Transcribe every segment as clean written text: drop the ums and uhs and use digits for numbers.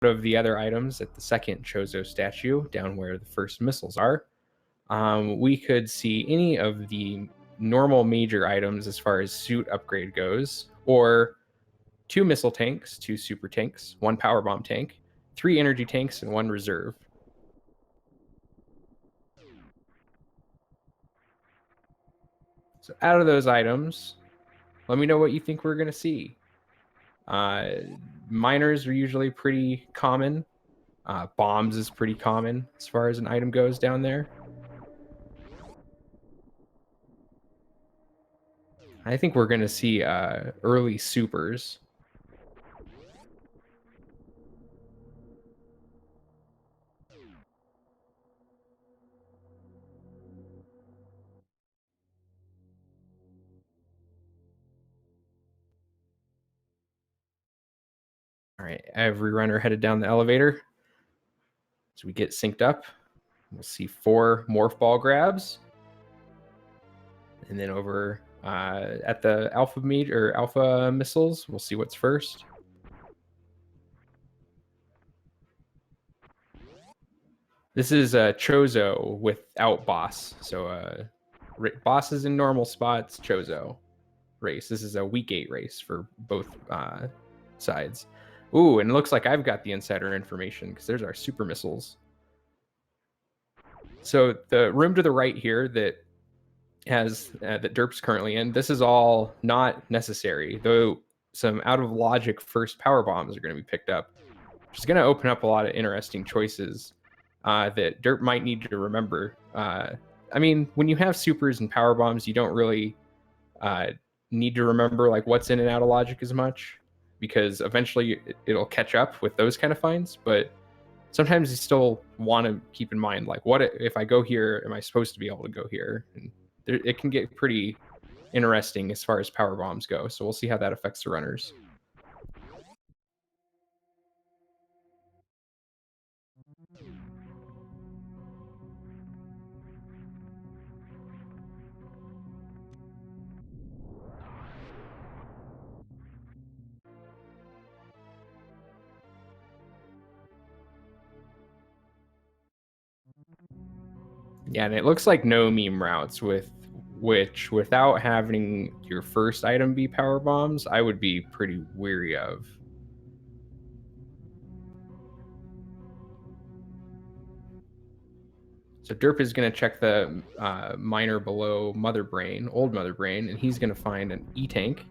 of the other items at the second Chozo statue, down where the first missiles are, we could see any of the normal major items as far as suit upgrade goes, or 2 missile tanks, 2 super tanks, 1 power bomb tank, 3 energy tanks, and 1 reserve. So out of those items, let me know what you think we're going to see. Miners are usually pretty common. Bombs is pretty common as far as an item goes down there. I think we're going to see early supers. All right, every runner headed down the elevator. So we get synced up. We'll see 4 morph ball grabs. And then over at the alpha missiles, we'll see what's first. This is a Chozo without boss. So boss is in normal spots, Chozo race. This is a week 8 race for both sides. Ooh, and it looks like I've got the insider information because there's our super missiles. So the room to the right here that has that derp's currently in, this is all not necessary, though some out of logic first power bombs are going to be picked up, which is going to open up a lot of interesting choices that derp might need to remember. I mean, when you have supers and power bombs, you don't really need to remember like what's in and out of logic as much, because eventually it'll catch up with those kind of finds. But sometimes you still want to keep in mind, like, what if I go here, am I supposed to be able to go here? And it can get pretty interesting as far as power bombs go. So we'll see how that affects the runners. Yeah, and it looks like no meme routes, with which, without having your first item be power bombs, I would be pretty weary of. So Derp is going to check the miner below Mother Brain, old Mother Brain, and he's going to find an E-Tank.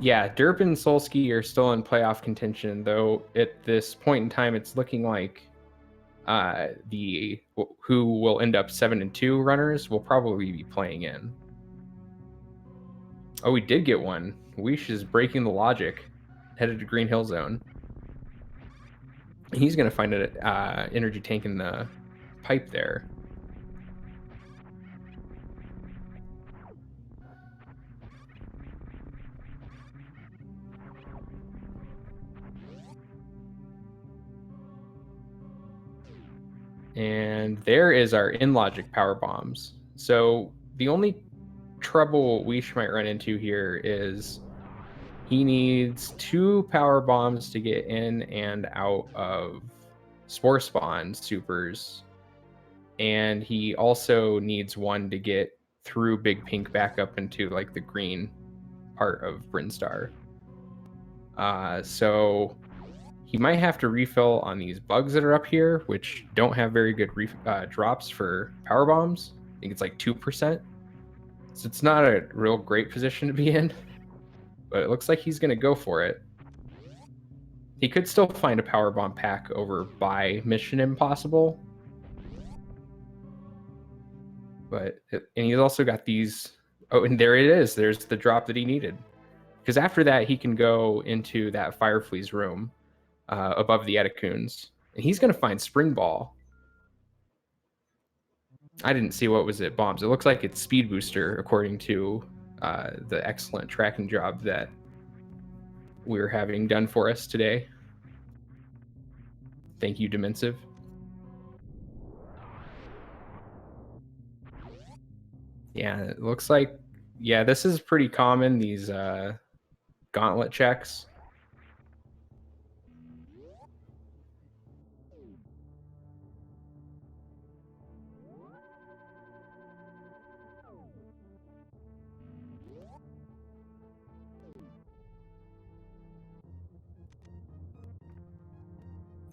Yeah, Derp and Solski are still in playoff contention, though at this point in time, it's looking like the who will end up 7-2 runners will probably be playing in. Oh, we did get one. Weish is breaking the logic, headed to Green Hill Zone. He's going to find an energy tank in the pipe there. And there is our in-logic power bombs. So the only trouble Weish might run into here is he needs 2 power bombs to get in and out of Spore Spawn supers. And he also needs 1 to get through Big Pink back up into like the green part of Brinstar. So he might have to refill on these bugs that are up here, which don't have very good drops for power bombs. I think it's like 2%. So it's not a real great position to be in, but it looks like he's going to go for it. He could still find a power bomb pack over by Mission Impossible. And he's also got these. Oh, and there it is. There's the drop that he needed. Because after that, he can go into that Fireflea's room above the Eticoons. And he's going to find Spring Ball. I didn't see what was it bombs. It looks like it's Speed Booster, according to the excellent tracking job that we're having done for us today. Thank you, Dimensive. Yeah, it looks like Yeah, this is pretty common, these gauntlet checks.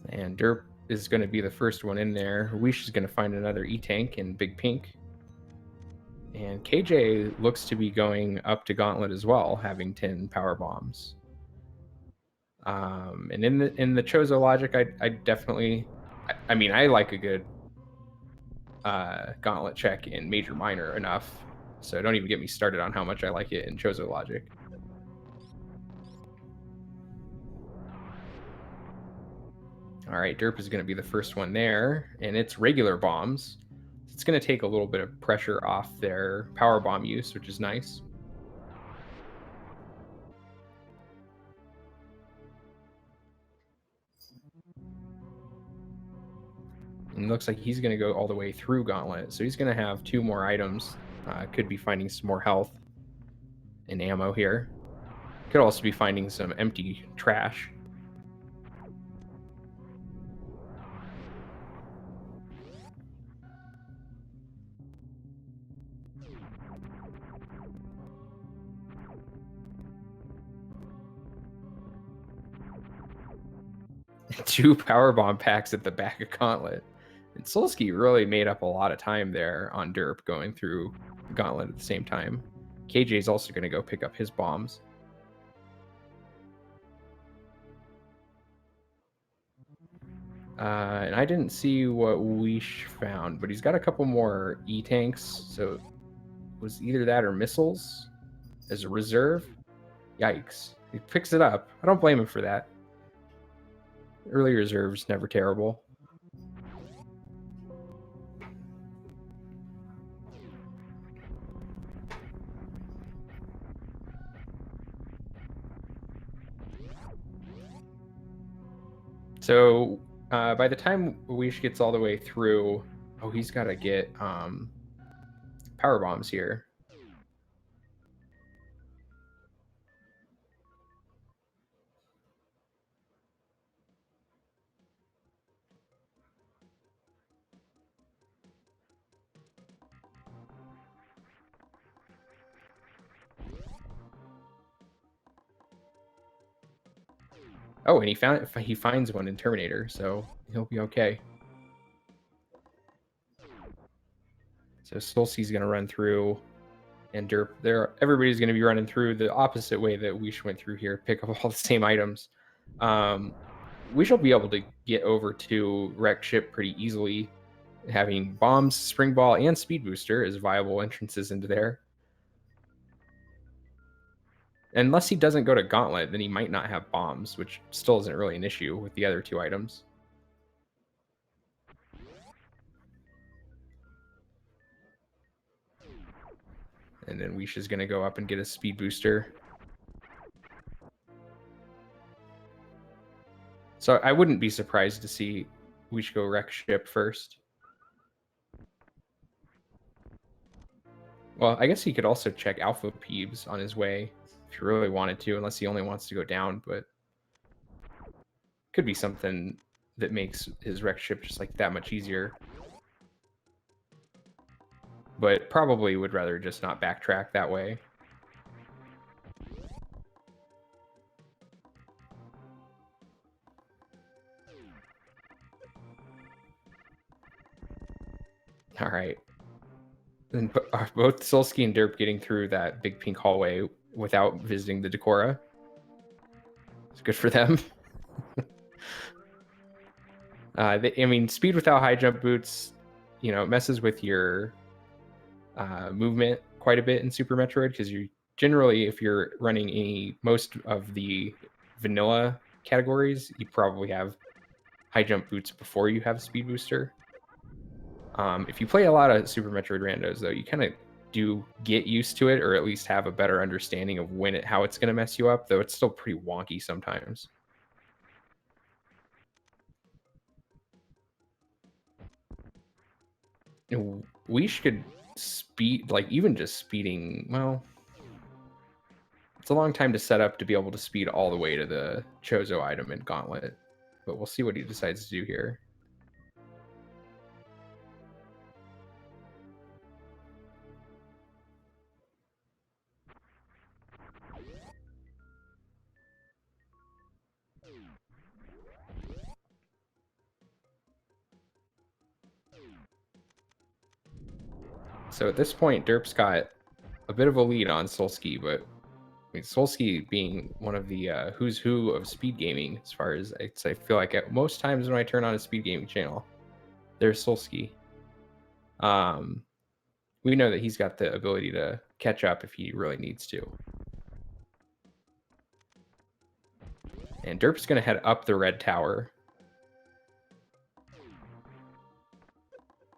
And Derp is going to be the first one in there. Weish is going to find another E-Tank in Big Pink. And KJ looks to be going up to Gauntlet as well, having 10 power bombs. And in the Chozo logic, I definitely, I mean, I like a good Gauntlet check in Major Minor enough. So don't even get me started on how much I like it in Chozo logic. All right, Derp is going to be the first one there, and it's regular bombs. It's going to take a little bit of pressure off their power bomb use, which is nice. And it looks like he's going to go all the way through Gauntlet, so he's going to have 2 more items. Could be finding some more health and ammo here. Could also be finding some empty trash. Two power bomb packs at the back of Gauntlet. And Solski really made up a lot of time there on Derp going through Gauntlet at the same time. KJ is also going to go pick up his bombs. And I didn't see what Weish found, but he's got a couple more E-Tanks, so it was either that or missiles as a reserve. Yikes. He picks it up. I don't blame him for that. Early reserves, never terrible. So by the time Weish gets all the way through, oh, he's got to get power bombs here. Oh, and he finds one in Terminator, so he'll be okay. So Solski's gonna run through, and Derp there. Everybody's gonna be running through the opposite way that Weish went through here. Pick up all the same items. We shall be able to get over to wreck ship pretty easily, having bombs, spring ball, and speed booster as viable entrances into there. Unless he doesn't go to Gauntlet, then he might not have bombs, which still isn't really an issue with the other 2 items. And then Weish is going to go up and get a speed booster. So I wouldn't be surprised to see Weish go wreck ship first. Well, I guess he could also check Alpha Peebs on his way if he really wanted to, unless he only wants to go down, but could be something that makes his wreck ship just like that much easier. But probably would rather just not backtrack that way. All right. Then both Solski and Derp getting through that big pink hallway without visiting the Decora. It's good for them. I mean, speed without high jump boots, you know, messes with your movement quite a bit in Super Metroid, because you generally, if you're running most of the vanilla categories, you probably have high jump boots before you have speed booster. If you play a lot of Super Metroid randos, though, you kind of do get used to it, or at least have a better understanding of how it's going to mess you up, though it's still pretty wonky sometimes. We should speed, like even just speeding, well, It's a long time to set up to be able to speed all the way to the Chozo item in Gauntlet. But we'll see what he decides to do here. So at this point, Derp's got a bit of a lead on Solski, but I mean, Solski being one of the who's who of speed gaming, as far as I feel like at most times when I turn on a speed gaming channel, there's Solski. We know that he's got the ability to catch up if he really needs to. And Derp's going to head up the red tower.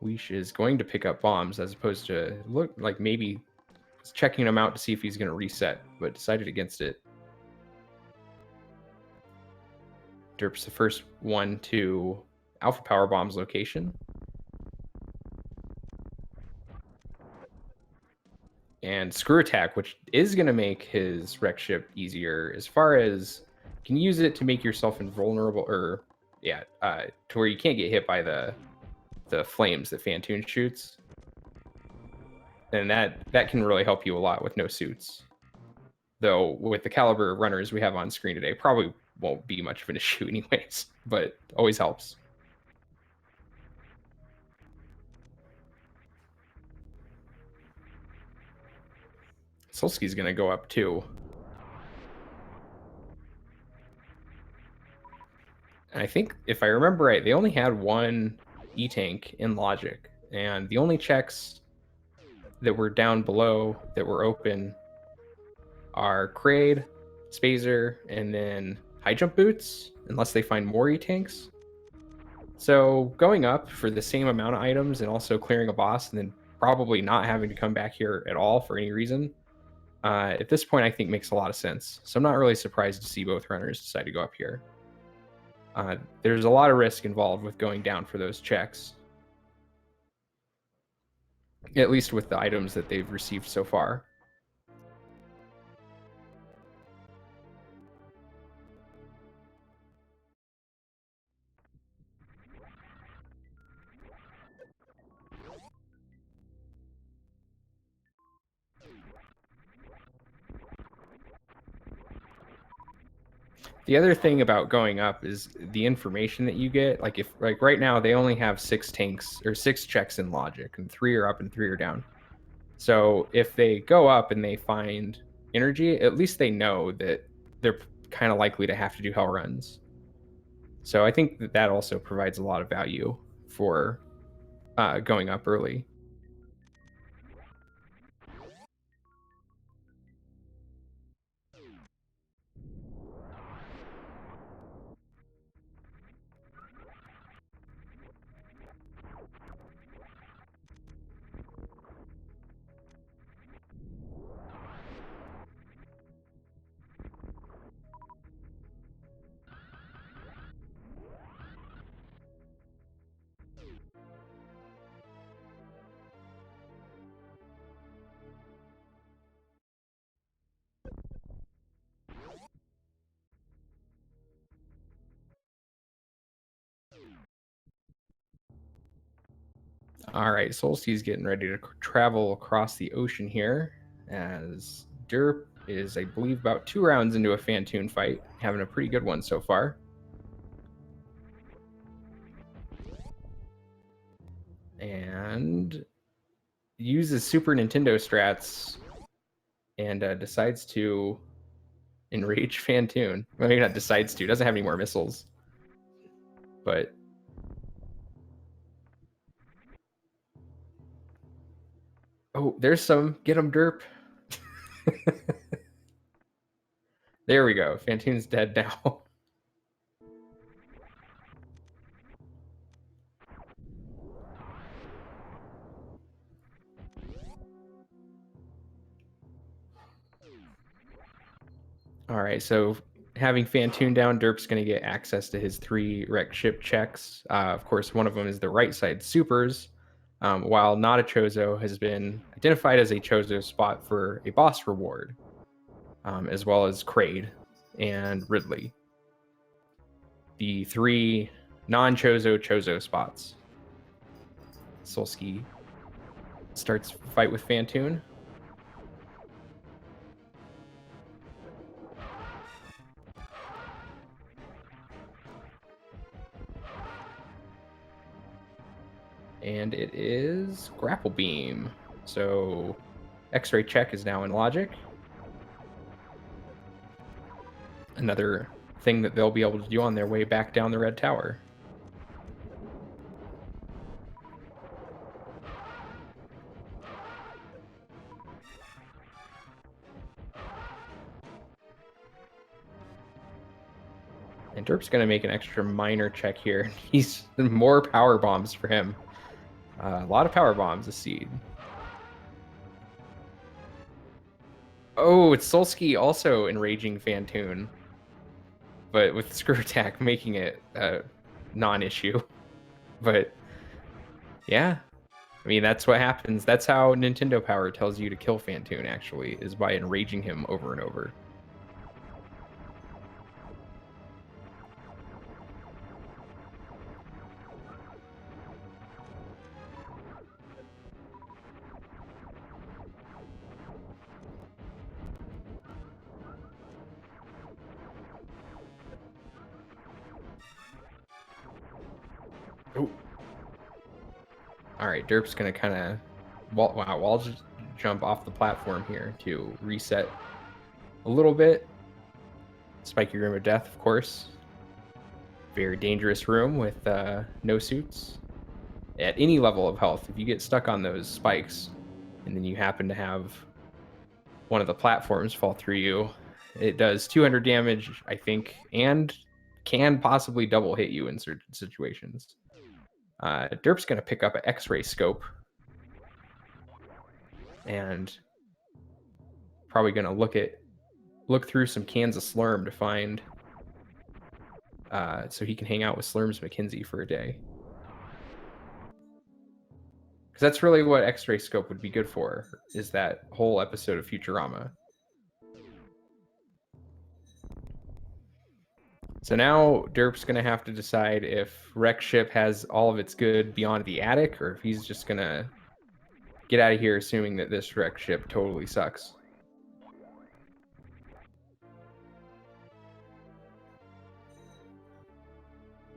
Weish is going to pick up bombs as opposed to look like maybe checking them out to see if he's going to reset, but decided against it. Derp's the first one to Alpha Power Bomb's location. And Screw Attack, which is going to make his wreck ship easier as far as you can use it to make yourself invulnerable, or to where you can't get hit by the flames that Phantoon shoots. And that can really help you a lot with no suits. Though with the caliber of runners we have on screen today, probably won't be much of an issue anyways, but always helps. Solski's going to go up too. And I think, if I remember right, they only had one E-Tank in Logic, and the only checks that were down below that were open are Kraid, Spazer, and then high jump boots, unless they find more E-Tanks. So going up for the same amount of items and also clearing a boss and then probably not having to come back here at all for any reason, at this point I think makes a lot of sense. So I'm not really surprised to see both runners decide to go up here. There's a lot of risk involved with going down for those checks, at least with the items that they've received so far. The other thing about going up is the information that you get. Like right now they only have 6 tanks or 6 checks in Logic, and 3 are up and 3 are down. So if they go up and they find energy, at least they know that they're kind of likely to have to do hell runs. So I think that also provides a lot of value for going up early. All right, Solsti's getting ready to travel across the ocean here, as Derp is, I believe, about 2 rounds into a Phantoon fight, having a pretty good one so far. And uses Super Nintendo strats and decides to enrage Phantoon. Well, maybe not decides to, doesn't have any more missiles. But oh, there's some. Get him, Derp. There we go. Phantoon's dead now. All right, so having Phantoon down, Derp's going to get access to his 3 wreck ship checks. Of course, one of them is the right side supers, while not a Chozo has been identified as a Chozo spot for a boss reward. as well as Kraid and Ridley. The 3 non-Chozo spots. Solski starts fight with Phantoon. And it is Grapple Beam. So X-Ray Check is now in Logic. Another thing that they'll be able to do on their way back down the Red Tower. And Derp's going to make an extra minor check here. He's more power bombs for him. A lot of power bombs, a seed. Oh, it's Solski also enraging Phantoon, but with Screw Attack making it a non-issue. But yeah, I mean, that's what happens. That's how Nintendo Power tells you to kill Phantoon, actually, is by enraging him over and over. Oh. All right, Derp's going to kind of wall just jump off the platform here to reset a little bit. Spiky Room of Death, of course. Very dangerous room with no suits. At any level of health, if you get stuck on those spikes and then you happen to have one of the platforms fall through you, it does 200 damage, I think, and can possibly double hit you in certain situations. Derp's going to pick up an X-ray scope and probably going to look through some cans of Slurm to find so he can hang out with Slurm's McKinsey for a day. Because that's really what X-ray scope would be good for, is that whole episode of Futurama. So now Derp's going to have to decide if Wreck Ship has all of its good beyond the attic, or if he's just going to get out of here assuming that this Wreck Ship totally sucks.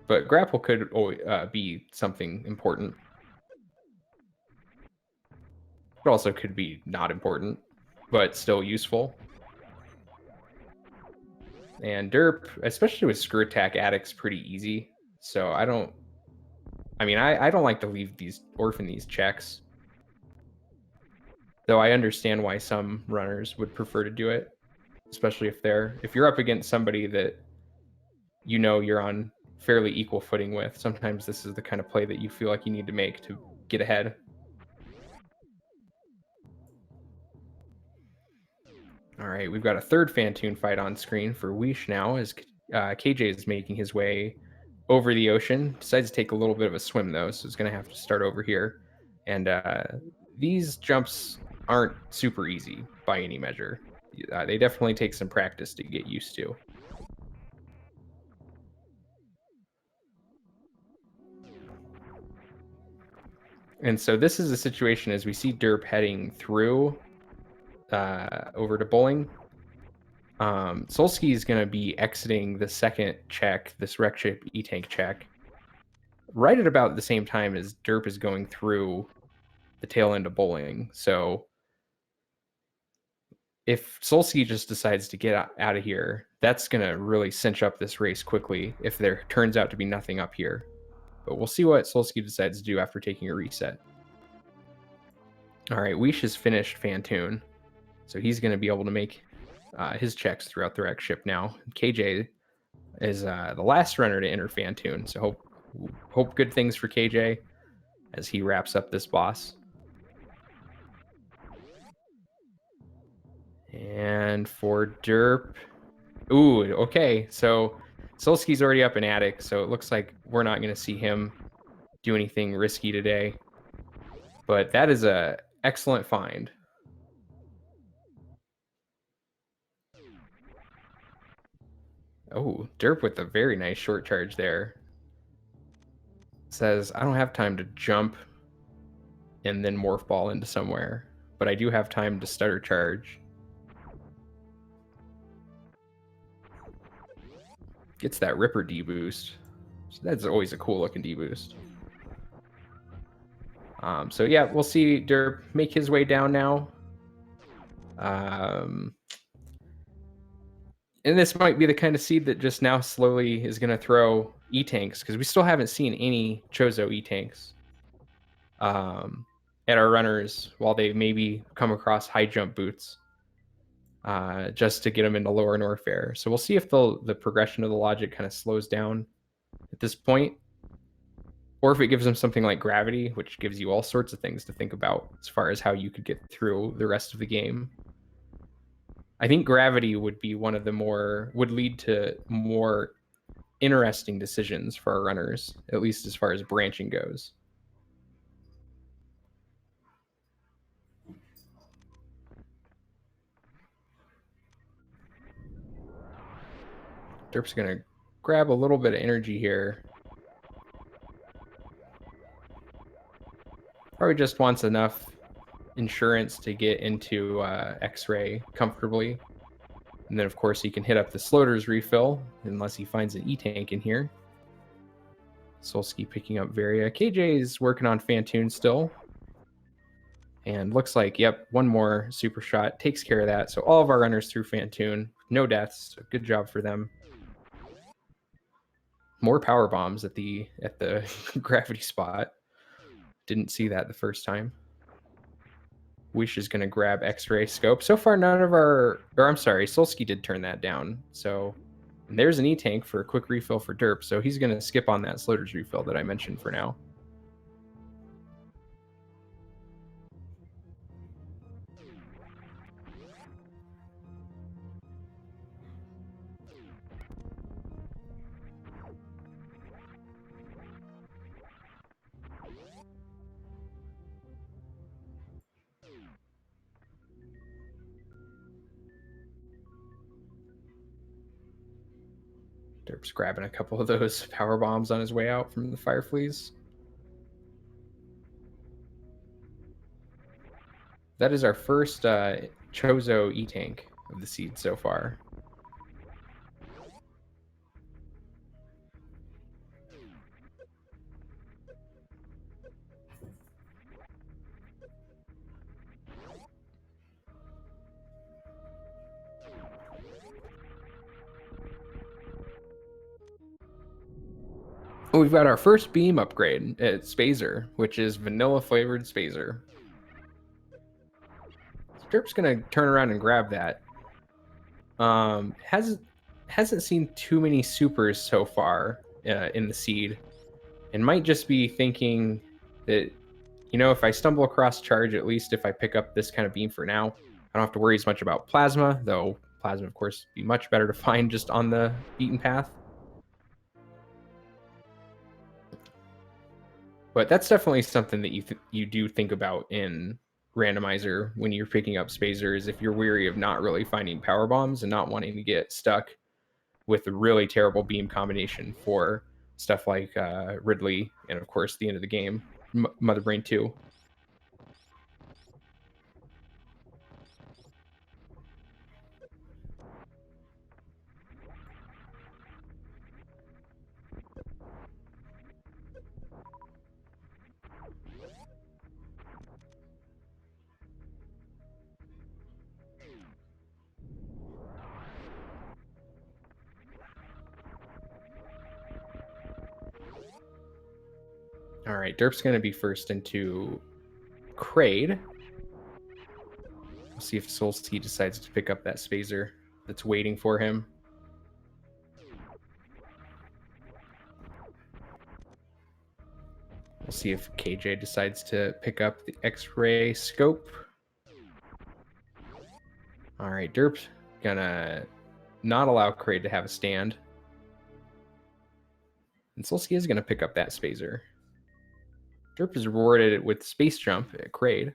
But grapple could be something important. It also could be not important, but still useful. And derp, especially with Screw Attack, Attic's pretty easy. So I don't like to leave orphan these checks. Though I understand why some runners would prefer to do it, especially if you're up against somebody that you know you're on fairly equal footing with. Sometimes this is the kind of play that you feel like you need to make to get ahead. All right, we've got a third Phantoon fight on screen for Weish now as KJ is making his way over the ocean. Decides to take a little bit of a swim, though, so he's going to have to start over here. And these jumps aren't super easy by any measure. They definitely take some practice to get used to. And so this is a situation as we see Derp heading through over to bowling. Solski is going to be exiting the second check, this Wreck Ship E-Tank check, right at about the same time as Derp is going through the tail end of bowling. So if Solski just decides to get out of here, that's going to really cinch up this race quickly if there turns out to be nothing up here. But we'll see what Solski decides to do after taking a reset. All right, Weish has finished Phantoon, so he's going to be able to make his checks throughout the Wreck Ship now. KJ is the last runner to enter Phantoon, so hope good things for KJ as he wraps up this boss. And for Derp, ooh, okay, so Solski's already up in attic, so it looks like we're not going to see him do anything risky today. But that is a excellent find. Oh, derp with a very nice short charge there. Says, I don't have time to jump and then morph ball into somewhere, but I do have time to stutter charge. Gets that Ripper D-boost. So that's always a cool looking D-boost. So yeah, we'll see derp make his way down now. And this might be the kind of seed that just now slowly is going to throw E-tanks, because we still haven't seen any Chozo E-tanks at our runners, while they maybe come across high jump boots just to get them into lower Norfair. So we'll see if the progression of the logic kind of slows down at this point, or if it gives them something like gravity, which gives you all sorts of things to think about as far as how you could get through the rest of the game. I think gravity would be one of the would lead to more interesting decisions for our runners, at least as far as branching goes. Derp's gonna grab a little bit of energy here. Probably just wants enough insurance to get into X-ray comfortably. And then, of course, he can hit up the Sloater's refill, unless he finds an E-tank in here. Solski picking up Varia. KJ is working on Fantoon still. And looks like, yep, one more super shot takes care of that. So all of our runners through Fantoon. No deaths. So good job for them. More power bombs at the gravity spot. Didn't see that the first time. Wish is going to grab X-ray scope. So far, none of our... Or I'm sorry, Solski did turn that down. So there's an E-tank for a quick refill for derp. So he's going to skip on that Sloater's refill that I mentioned for now. Derp's grabbing a couple of those power bombs on his way out from the fire fleas. That is our first Chozo E-tank of the seed so far. We've got our first beam upgrade at Spazer, which is vanilla flavored Spazer. Derp's gonna turn around and grab that. Hasn't seen too many supers so far in the seed, and might just be thinking that, you know, if I stumble across charge, at least if I pick up this kind of beam for now, I don't have to worry as much about plasma, though plasma, of course, be much better to find just on the beaten path. But that's definitely something that you do think about in Randomizer when you're picking up Spazers, if you're weary of not really finding power bombs and not wanting to get stuck with a really terrible beam combination for stuff like Ridley and, of course, the end of the game, Mother Brain 2. All right, Derp's going to be first into Kraid. We'll see if Solski decides to pick up that Spazer that's waiting for him. We'll see if KJ decides to pick up the X-ray scope. All right, Derp's gonna not allow Kraid to have a stand. And Solski is gonna pick up that Spazer. Derp is rewarded with Space Jump at Kraid.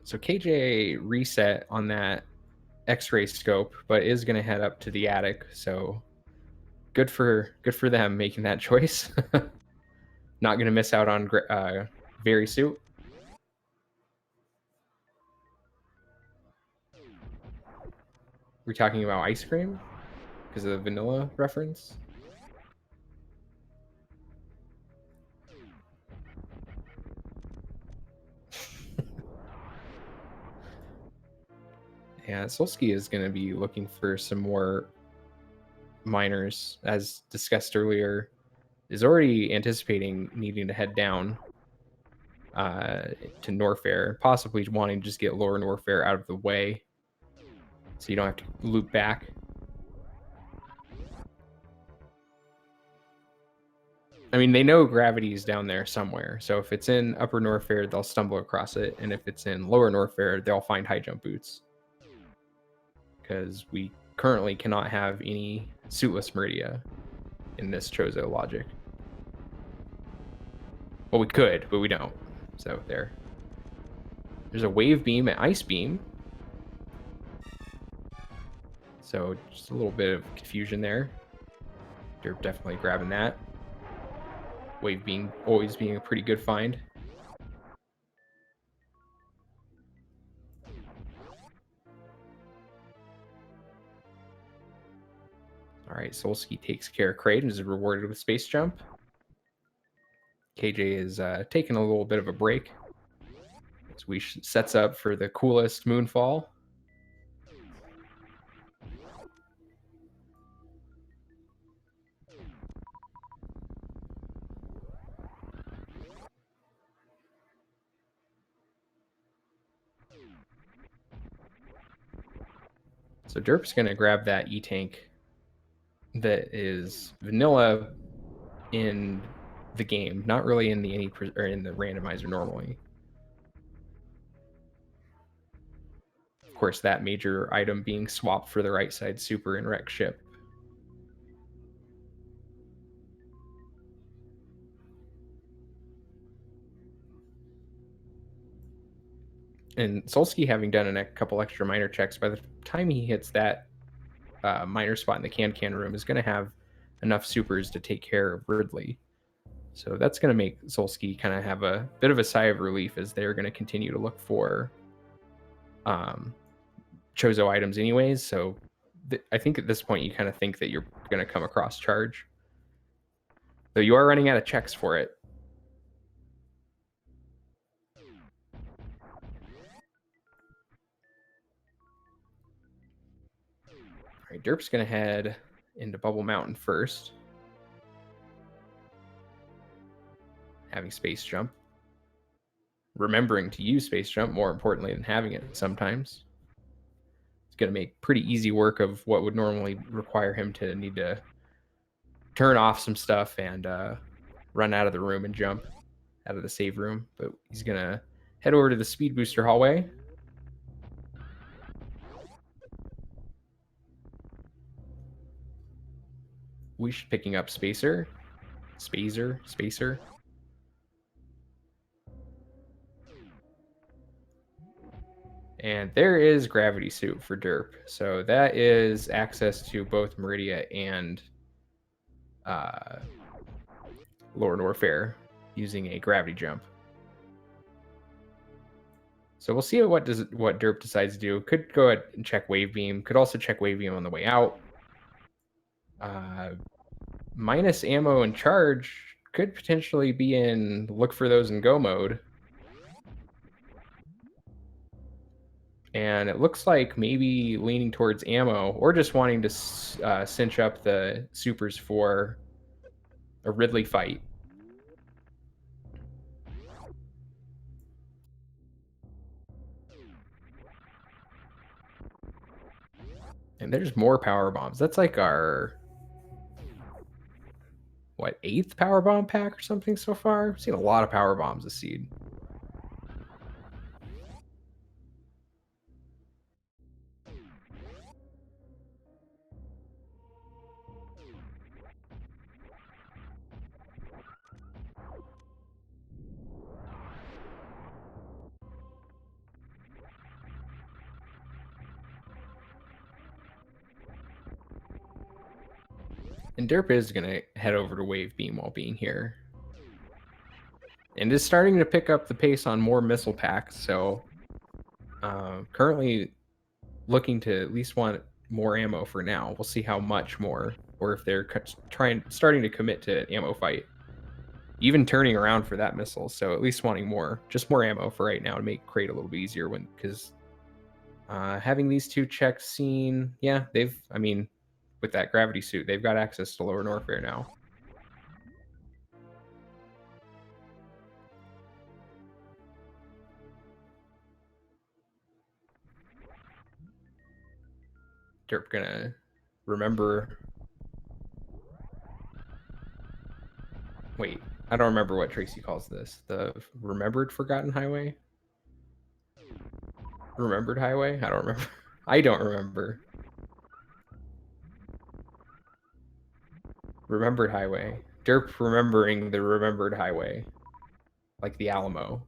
So KJ reset on that X-ray scope, but is going to head up to the attic. So good for them making that choice. Not going to miss out on Very Suit. We're talking about ice cream because of the vanilla reference. Yeah, Solski is going to be looking for some more miners, as discussed earlier. Is already anticipating needing to head down to Norfair, possibly wanting to just get lower Norfair out of the way so you don't have to loop back. I mean, they know gravity is down there somewhere, so if it's in upper Norfair, they'll stumble across it, and if it's in lower Norfair, they'll find high jump boots. Because we currently cannot have any suitless Meridia in this Chozo logic. Well, we could, but we don't. So there. There's a wave beam and ice beam. So just a little bit of confusion there. Derp definitely grabbing that. Wave beam always being a pretty good find. All right, Solski takes care of Kraid and is rewarded with space jump. KJ is taking a little bit of a break as we sets up for the coolest moonfall. So Derp's going to grab that E-Tank that is vanilla in the game, not really in the in the randomizer normally. Of course, that major item being swapped for the right side super and wreck ship. And Solski, having done a couple extra minor checks, by the time he hits that minor spot in the can room, is going to have enough supers to take care of Ridley. So that's going to make Solski kind of have a bit of a sigh of relief as they're going to continue to look for Chozo items anyways. So I think at this point you kind of think that you're going to come across charge. Though you are running out of checks for it. All right, Derp's going to head into Bubble Mountain first. Having space jump. Remembering to use space jump more importantly than having it sometimes. It's going to make pretty easy work of what would normally require him to need to turn off some stuff and run out of the room and jump out of the save room. But he's going to head over to the speed booster hallway. We should picking up Spacer. And there is Gravity Suit for Derp. So that is access to both Meridia and Lower Norfair using a gravity jump. So we'll see what Derp decides to do. Could go ahead and check Wave Beam. Could also check Wave Beam on the way out. Minus ammo and charge could potentially be in look for those and go mode. And it looks like maybe leaning towards ammo or just wanting to cinch up the supers for a Ridley fight. And there's more power bombs. That's like our, what, 8th power bomb pack or something so far? I've seen a lot of power bombs this seed. And derp is going to head over to wave beam while being here. And is starting to pick up the pace on more missile packs. So currently looking to at least want more ammo for now. We'll see how much more, or if they're starting to commit to ammo fight. Even turning around for that missile. So at least wanting more, just more ammo for right now to make crate a little bit easier because having these two checks seen, yeah, I mean, with that gravity suit, they've got access to lower Norfair now. Derp gonna remember. Wait, I don't remember what Tracy calls this. The remembered forgotten highway? Remembered highway? I don't remember. I don't remember. Remembered highway. Derp remembering the remembered highway. Like the Alamo.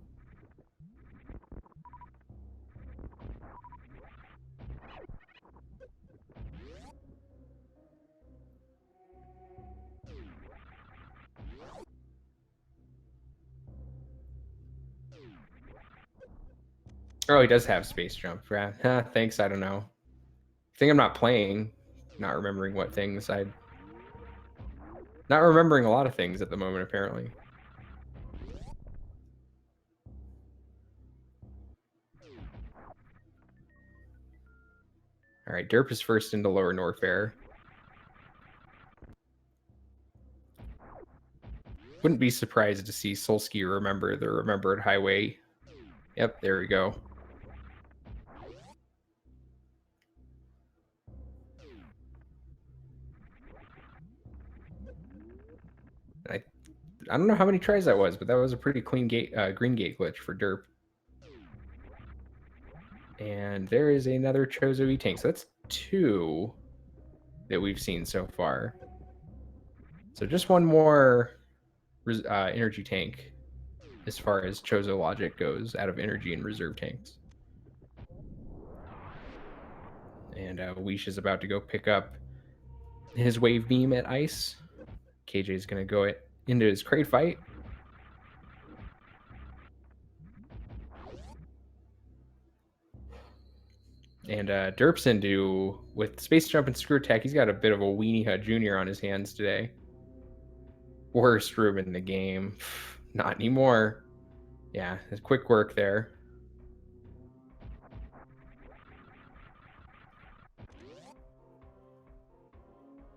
Oh, he does have space jump. Yeah. Thanks, I don't know. I think I'm not playing. Not remembering what things I... Not remembering a lot of things at the moment, apparently. All right, derp is first into lower Norfair. Wouldn't be surprised to see Solski remember the remembered highway. Yep, there we go. I don't know how many tries that was, but that was a pretty clean gate, green gate glitch for derp. And there is another Chozo E-Tank. So that's 2 that we've seen so far. So just one more energy tank as far as Chozo logic goes out of energy and reserve tanks. And Weish is about to go pick up his wave beam at ice. KJ is going to go into his crate fight. And derp's into, with space jump and screw attack, he's got a bit of a Weenie Hut Jr. on his hands today. Worst room in the game. Not anymore. Yeah, quick work there.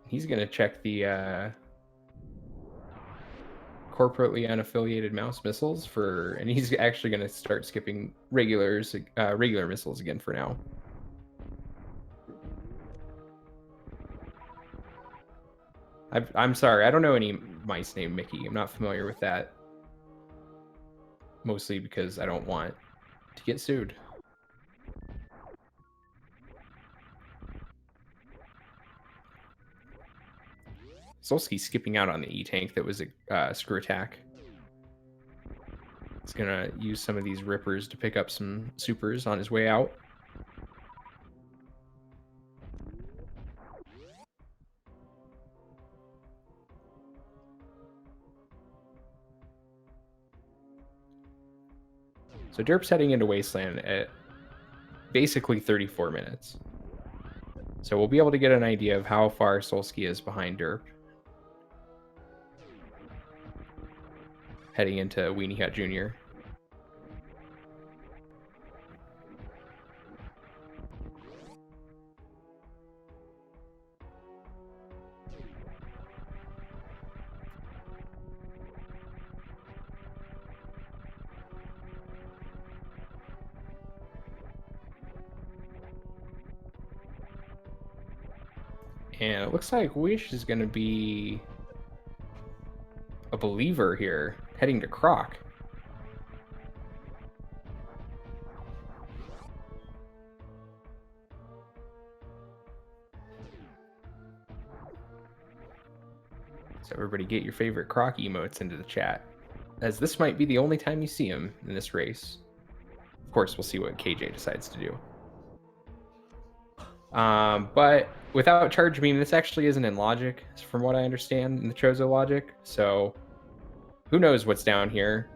He's going to check the corporately unaffiliated mouse missiles and he's actually going to start skipping regular missiles again for now. I'm sorry, I don't know any mice named Mickey. I'm not familiar with that. Mostly because I don't want to get sued. Solski skipping out on the E-Tank that was a screw attack. He's going to use some of these rippers to pick up some supers on his way out. So derp's heading into Wasteland at basically 34 minutes. So we'll be able to get an idea of how far Solski is behind derp. Heading into Weenie Hut Jr. And it looks like Wish is going to be a believer here, heading to Croc. So everybody get your favorite Croc emotes into the chat, as this might be the only time you see him in this race. Of course, we'll see what KJ decides to do. But without charge beam, this actually isn't in logic, from what I understand in the Chozo logic. So who knows what's down here?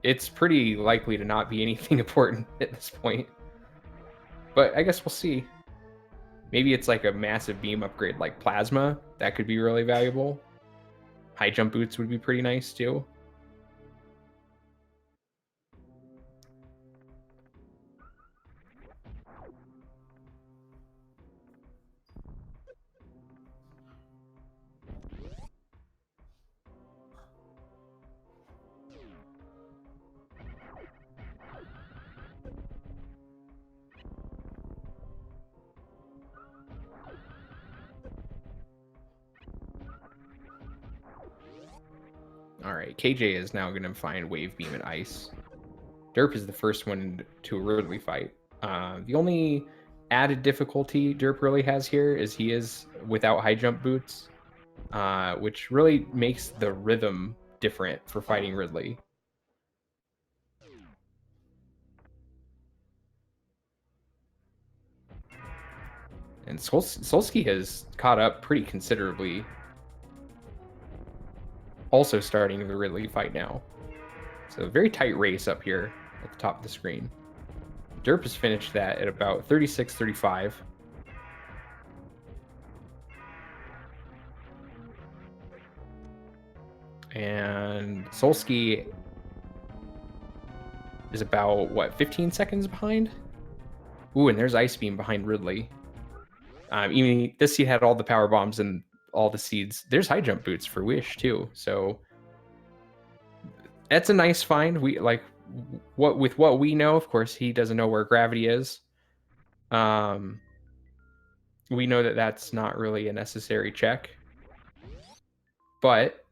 It's pretty likely to not be anything important at this point. But I guess we'll see. Maybe it's like a massive beam upgrade like Plasma. That could be really valuable. High jump boots would be pretty nice too. All right, KJ is now going to find Wave Beam and Ice. Derp is the first one to a Ridley fight. The only added difficulty Derp really has here is he is without high jump boots, which really makes the rhythm different for fighting Ridley. And Solski has caught up pretty considerably. Also starting the Ridley fight now. So a very tight race up here at the top of the screen. Derp has finished that at about 36-35. And Solski is about, what, 15 seconds behind? Ooh, and there's Ice Beam behind Ridley. Even this seed had all the power bombs and all the seeds. There's high jump boots for Wish too. So that's a nice find. We like with what we know. Of course, he doesn't know where gravity is. We know that that's not really a necessary check, but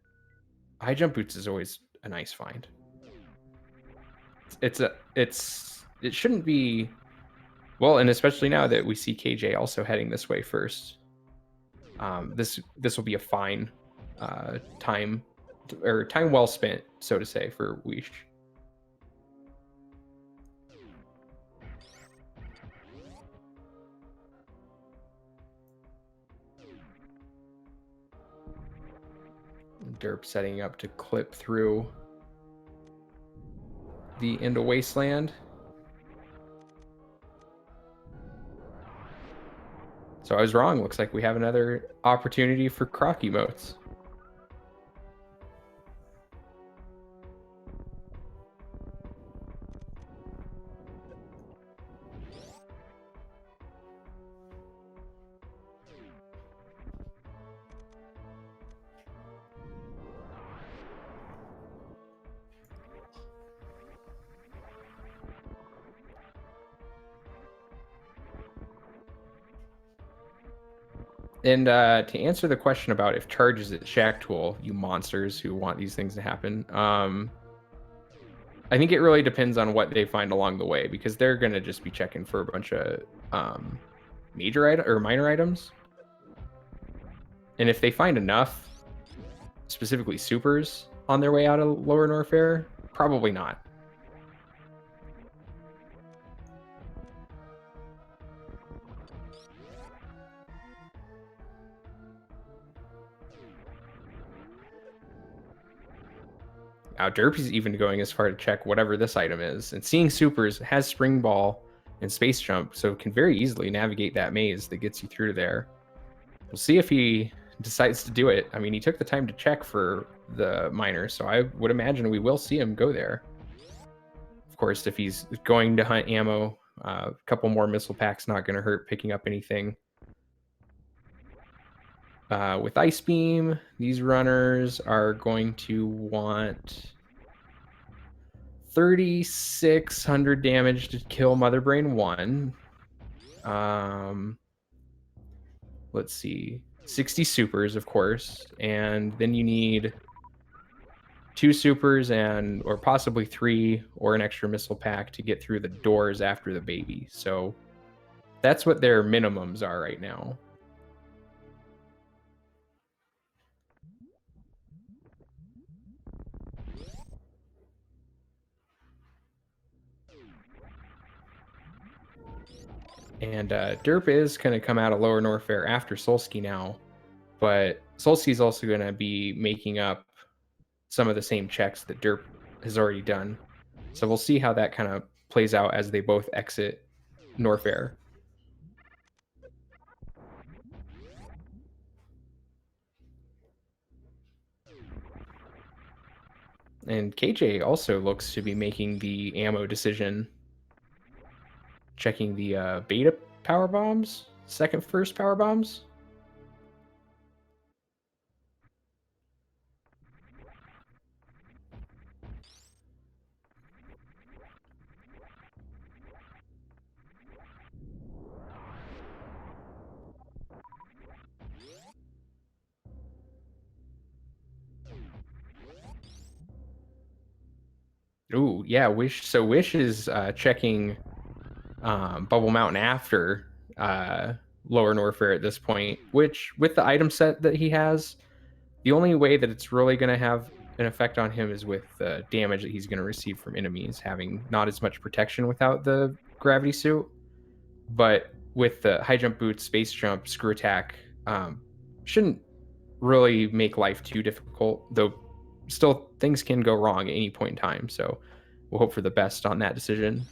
high jump boots is always a nice find. It shouldn't be. Well, and especially now that we see KJ also heading this way first, this will be a fine time well spent, so to say, for Wish. Derp setting up to clip through the into Wasteland. So I was wrong. Looks like we have another opportunity for Croc emotes. And to answer the question about if charge is at Shack Tool, you monsters who want these things to happen, I think it really depends on what they find along the way, because they're going to just be checking for a bunch of major or minor items. And if they find enough, specifically supers, on their way out of Lower Norfair, probably not. Now, Derp is even going as far to check whatever this item is. And seeing supers has Spring Ball and Space Jump, so can very easily navigate that maze that gets you through there. We'll see if he decides to do it. I mean, he took the time to check for the miner, so I would imagine we will see him go there. Of course, if he's going to hunt ammo, a couple more missile packs not going to hurt picking up anything. With Ice Beam, these runners are going to want 3,600 damage to kill Mother Brain 1. Let's see. 60 supers, of course. And then you need 2 supers or possibly 3 or an extra missile pack to get through the doors after the baby. So that's what their minimums are right now. And derp is going to come out of lower Norfair after Solski now, but Solski's also going to be making up some of the same checks that derp has already done. So we'll see how that kind of plays out as they both exit Norfair. And KJ also looks to be making the ammo decision, checking the beta power bombs, first power bombs. Ooh, yeah, Wish. So Wish is checking Bubble Mountain after Lower Norfair at this point, which with the item set that he has, the only way that it's really going to have an effect on him is with the damage that he's going to receive from enemies, having not as much protection without the gravity suit. But with the high jump boots, space jump, screw attack, shouldn't really make life too difficult, though still things can go wrong at any point in time. So we'll hope for the best on that decision.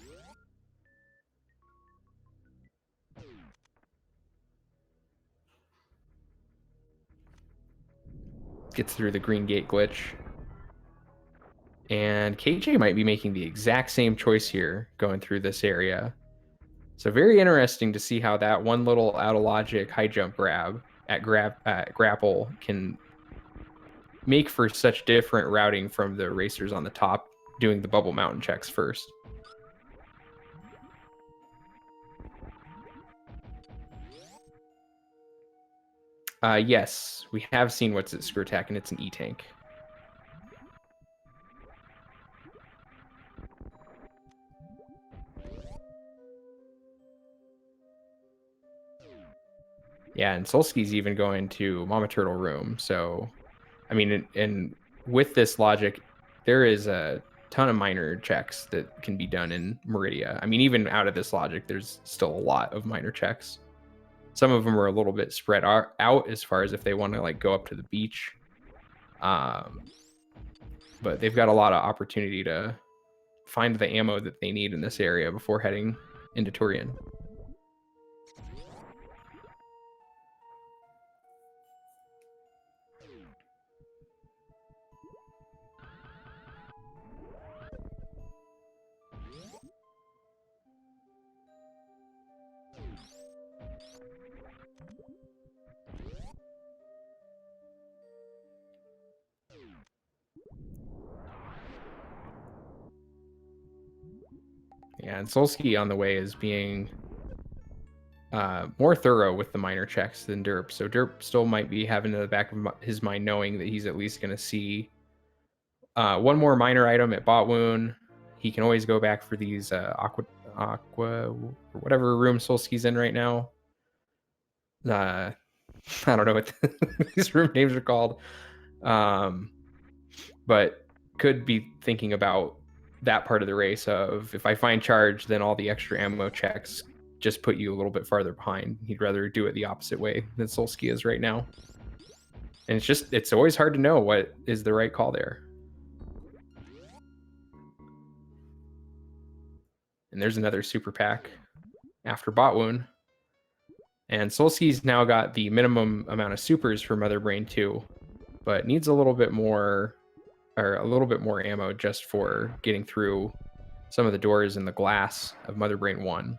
Gets through the green gate glitch. And KJ might be making the exact same choice here going through this area. So very interesting to see how that one little out of logic high jump grab at grapple can make for such different routing from the racers on the top doing the bubble mountain checks first. Yes, we have seen what's at screw attack, and it's an E-tank. Yeah, and Solski's even going to Mama Turtle room. So, I mean, and with this logic, there is a ton of minor checks that can be done in Meridia. I mean, even out of this logic, there's still a lot of minor checks. Some of them are a little bit spread out as far as if they want to like go up to the beach. But they've got a lot of opportunity to find the ammo that they need in this area before heading into Turian. Yeah, and Solski on the way is being more thorough with the minor checks than derp. So derp still might be having in the back of his mind knowing that he's at least going to see one more minor item at bot wound. He can always go back for these aqua or whatever room Solski's in right now. I don't know what these room names are called, but could be thinking about that part of the race of if I find charge, then all the extra ammo checks just put you a little bit farther behind. He'd rather do it the opposite way than Solski is right now. And it's always hard to know what is the right call there. And there's another super pack after bot wound. And Solski's now got the minimum amount of supers for Mother Brain 2, but needs a little bit more ammo just for getting through some of the doors in the glass of Mother Brain 1.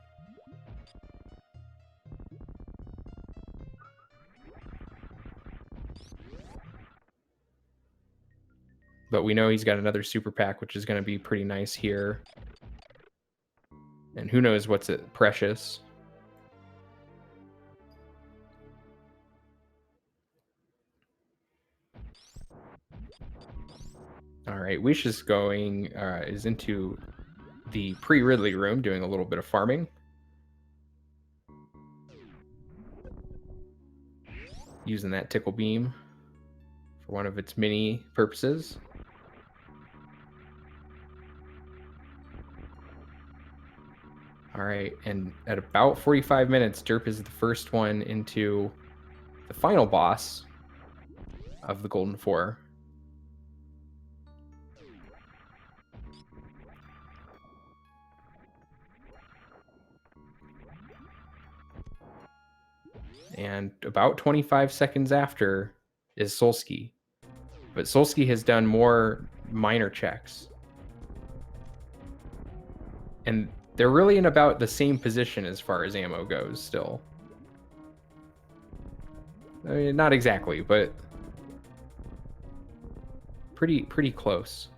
But we know he's got another super pack, which is going to be pretty nice here. And who knows what's at Precious. All right, Wish is is into the pre-Ridley room, doing a little bit of farming. Using that tickle beam for one of its many purposes. All All right, and at about 45 minutes, Derp is the first one into the final boss of the Golden Four. And about 25 seconds after is Solski. But Solski has done more minor checks. And they're really in about the same position as far as ammo goes still. I mean, not exactly, but pretty close.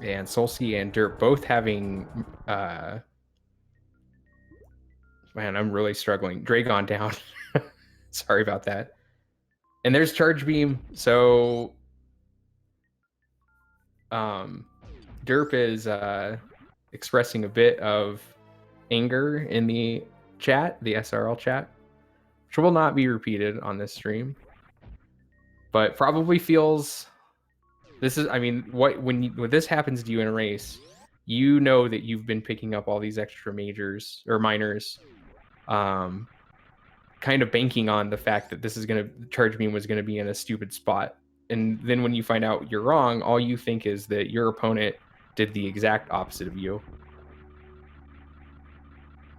And Solski and Derp both having man, I'm really struggling. Dragon down. Sorry about that. And there's Charge Beam. So Derp is expressing a bit of anger in the chat, the SRL chat, which will not be repeated on this stream, but probably feels this is, I mean, when this happens to you in a race, you know that you've been picking up all these extra majors or minors, kind of banking on the fact that this is going to, Charge Beam was going to be in a stupid spot. And then when you find out you're wrong, all you think is that your opponent did the exact opposite of you.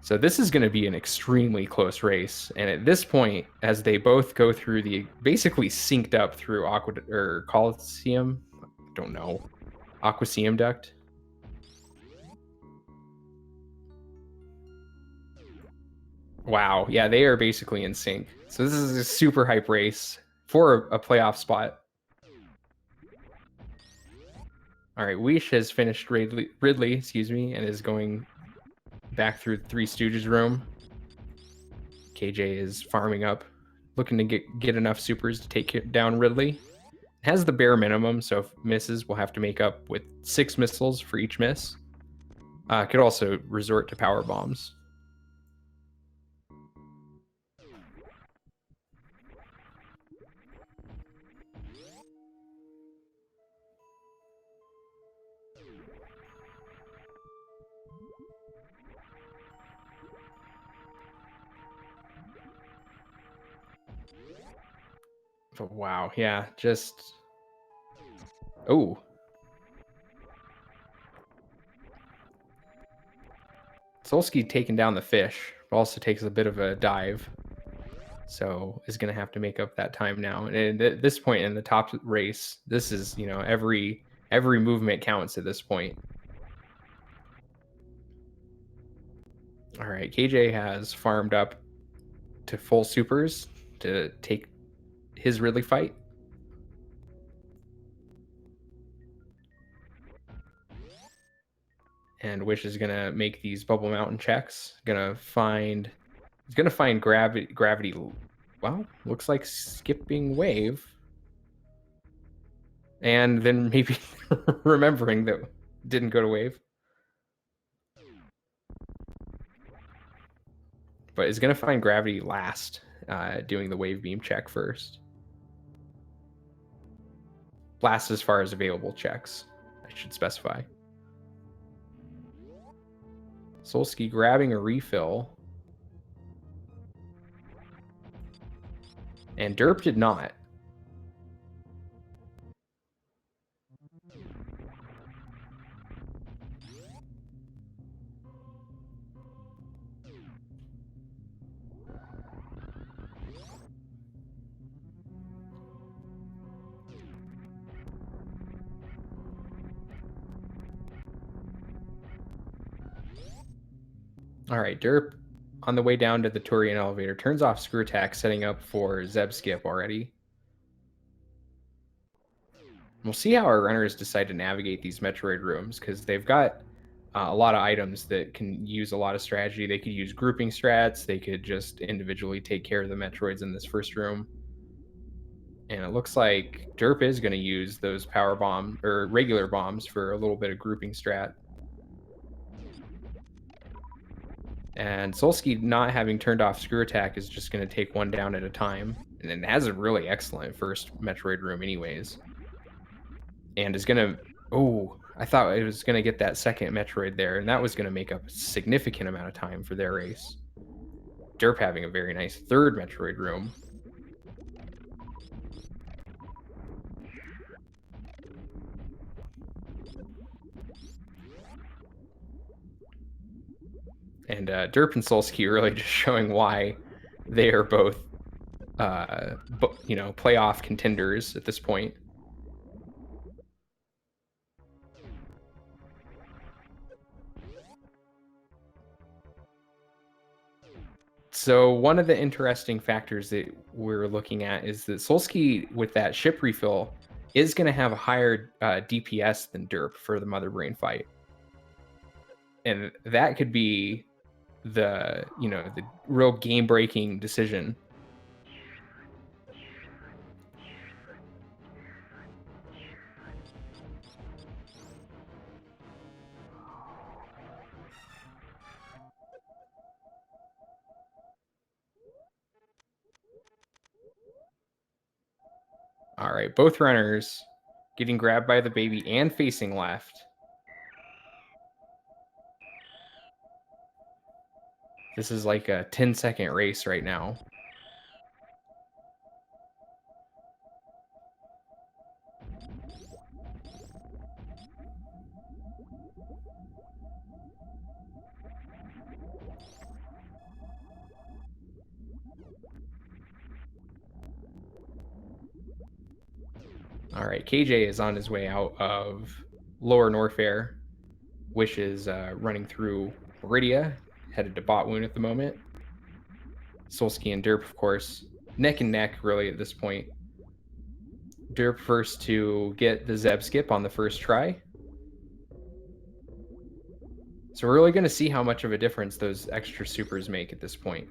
So this is going to be an extremely close race. And at this point, as they both go through the basically synced up through Coliseum, I don't know, Aquaseum duct. Wow. Yeah, they are basically in sync. So this is a super hype race for a playoff spot. All right, Weish has finished Ridley, excuse me, and is going back through the Three Stooges room. KJ is farming up, looking to get enough supers to take down Ridley. Has the bare minimum, so if misses, we'll have to make up with 6 missiles for each miss. Could also resort to power bombs. Oh, wow, yeah, just... Oh. Solski taking down the fish, but also takes a bit of a dive. So is going to have to make up that time now. And at this point in the top race, this is, you know, every movement counts at this point. All right, KJ has farmed up to full supers to take his Ridley fight. And Wish is gonna make these Bubble Mountain checks. He's gonna find gravity. Well, looks like skipping wave. And then maybe remembering that didn't go to wave. But is gonna find gravity last, doing the wave beam check first. Last as far as available checks, I should specify. Solski grabbing a refill. And Derp did not. All right, Derp on the way down to the Turian elevator turns off screw attack, setting up for Zeb skip already. We'll see how our runners decide to navigate these Metroid rooms, because they've got a lot of items that can use a lot of strategy. They could use grouping strats. They could just individually take care of the Metroids in this first room. And it looks like derp is going to use those power bomb or regular bombs for a little bit of grouping strat. And Solski not having turned off screw attack is just going to take one down at a time. And it has a really excellent first Metroid room anyways. And is going to... Oh, I thought it was going to get that second Metroid there. And that was going to make up a significant amount of time for their race. Derp having a very nice third Metroid room. And Derp and Solski are really just showing why they are both, playoff contenders at this point. So one of the interesting factors that we're looking at is that Solski, with that ship refill, is going to have a higher DPS than Derp for the Mother Brain fight. And that could be the real game-breaking decision. All right, both runners getting grabbed by the baby and facing left. This is like a 10-second race right now. All right, KJ is on his way out of Lower Norfair, which is running through Meridia, headed to Botwoon at the moment. Solski and Derp, of course, neck and neck really at this point. Derp first to get the Zeb skip on the first try. So we're really going to see how much of a difference those extra supers make at this point.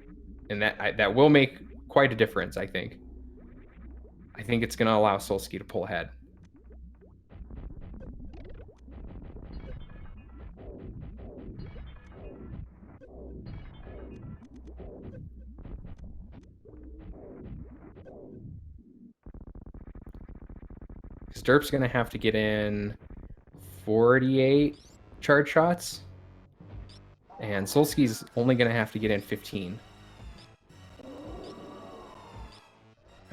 And that will make quite a difference, I think. I think it's going to allow Solski to pull ahead. Derp's going to have to get in 48 charge shots. And Solski's only going to have to get in 15.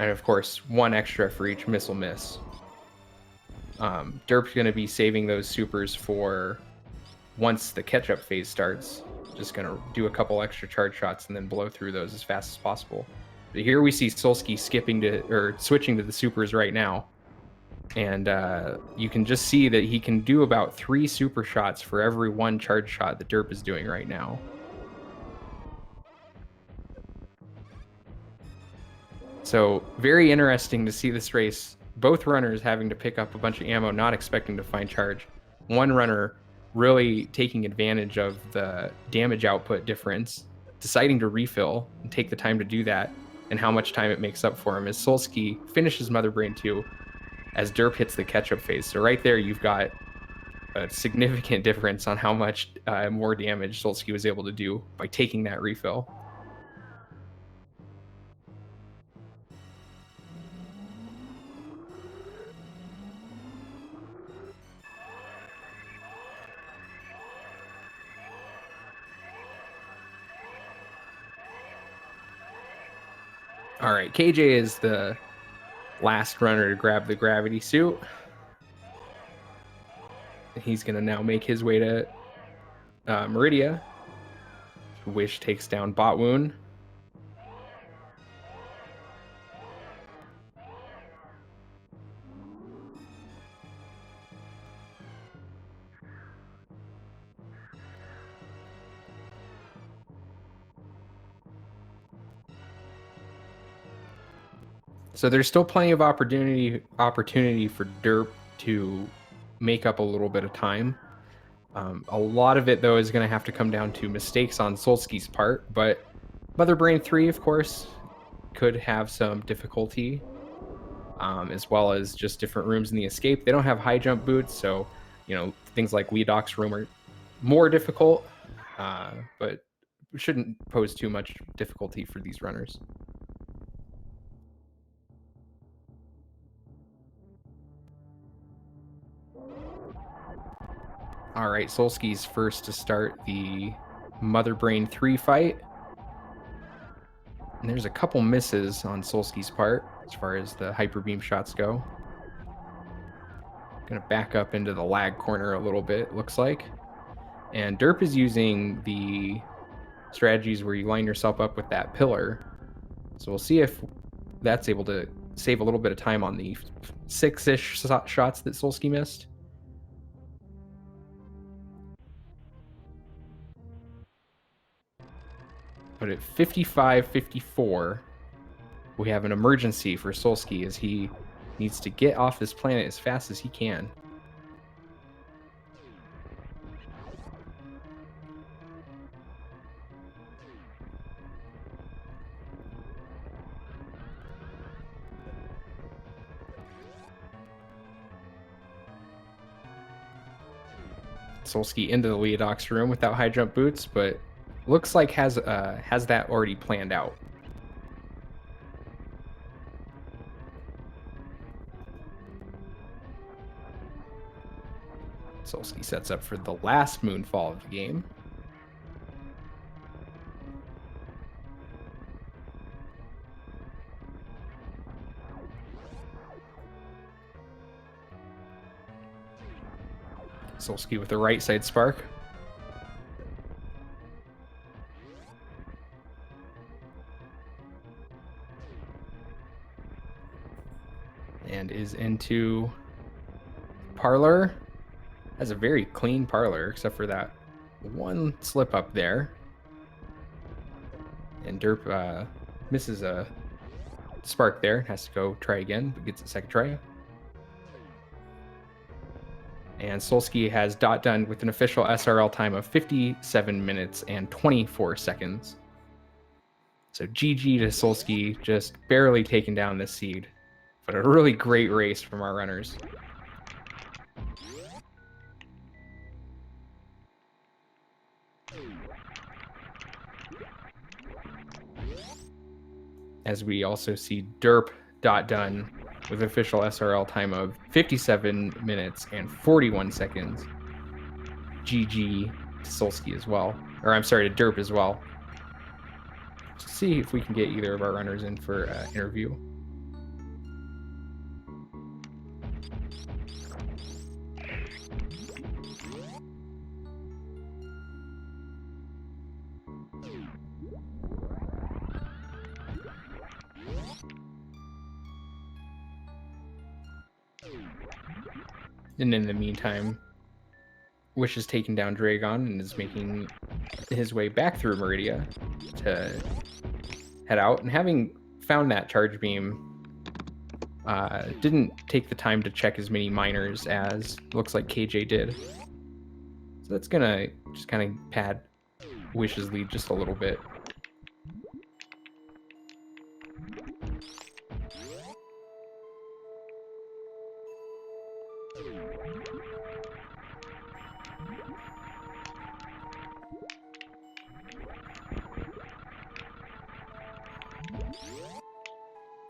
And of course, one extra for each missile miss. Derp's going to be saving those supers for once the catch-up phase starts. Just going to do a couple extra charge shots and then blow through those as fast as possible. But here we see Solski switching to the supers right now. And you can just see that he can do about 3 super shots for every 1 charge shot that Derp is doing right now. So very interesting to see this race. Both runners having to pick up a bunch of ammo, not expecting to find charge. One runner really taking advantage of the damage output difference, deciding to refill and take the time to do that, and how much time it makes up for him as Solski finishes Mother Brain 2 as Derp hits the catch-up phase. So right there, you've got a significant difference on how much more damage Solski was able to do by taking that refill. All right, KJ is the last runner to grab the gravity suit. He's going to now make his way to Meridia, which takes down Botwoon. So there's still plenty of opportunity for Derp to make up a little bit of time. A lot of it, though, is going to have to come down to mistakes on Solski's part, but Mother Brain 3, of course, could have some difficulty. as well as just different rooms in the escape. They don't have high jump boots, so things like Leadoc's room are more difficult, but shouldn't pose too much difficulty for these runners. All right, Solski's first to start the Mother Brain 3 fight. And there's a couple misses on Solski's part as far as the hyper beam shots go. Gonna back up into the lag corner a little bit, looks like. And Derp is using the strategies where you line yourself up with that pillar. So we'll see if that's able to save a little bit of time on the 6-ish shots that Solski missed. But at 55-54, we have an emergency for Solski as he needs to get off this planet as fast as he can. Solski into the Leodoc's room without high jump boots, but looks like has that already planned out. Solski sets up for the last moonfall of the game. Solski with the right side spark. And is into Parlor. Has a very clean Parlor, except for that one slip up there. And Derp misses a spark there. Has to go try again, but gets a second try. And Solski has done with an official SRL time of 57 minutes and 24 seconds. So GG to Solski, just barely taking down this seed. But a really great race from our runners. As we also see Derp done with official SRL time of 57 minutes and 41 seconds. GG to Solski as well. Or I'm sorry, to Derp as well. Let's see if we can get either of our runners in for an interview. And in the meantime, Wish is taking down Dragon and is making his way back through Meridia to head out. And having found that charge beam, didn't take the time to check as many miners as looks like KJ did. So that's gonna just kind of pad Wish's lead just a little bit.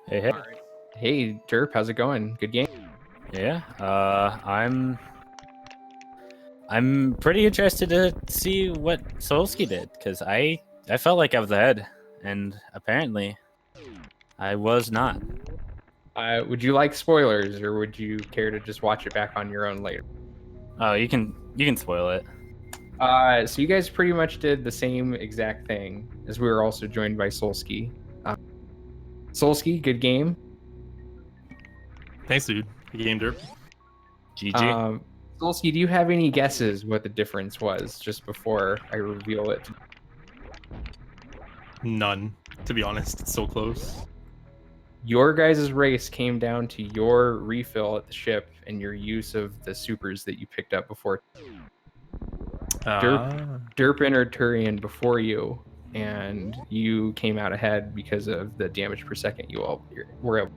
Hey, hey. Hey, Derp, how's it going? Good game? Yeah, I'm pretty interested to see what Solski did, because I felt like I was ahead, and apparently I was not. Would you like spoilers, or would you care to just watch it back on your own later? Oh, you can spoil it. So you guys pretty much did the same exact thing, as we were also joined by Solski. Solski, good game. Thanks, dude. Good game, Derp. GG. Solski, do you have any guesses what the difference was just before I reveal it? None, to be honest. It's so close. Your guys' race came down to your refill at the ship and your use of the supers that you picked up before. Derp entered Turian before you, and you came out ahead because of the damage per second you all were able.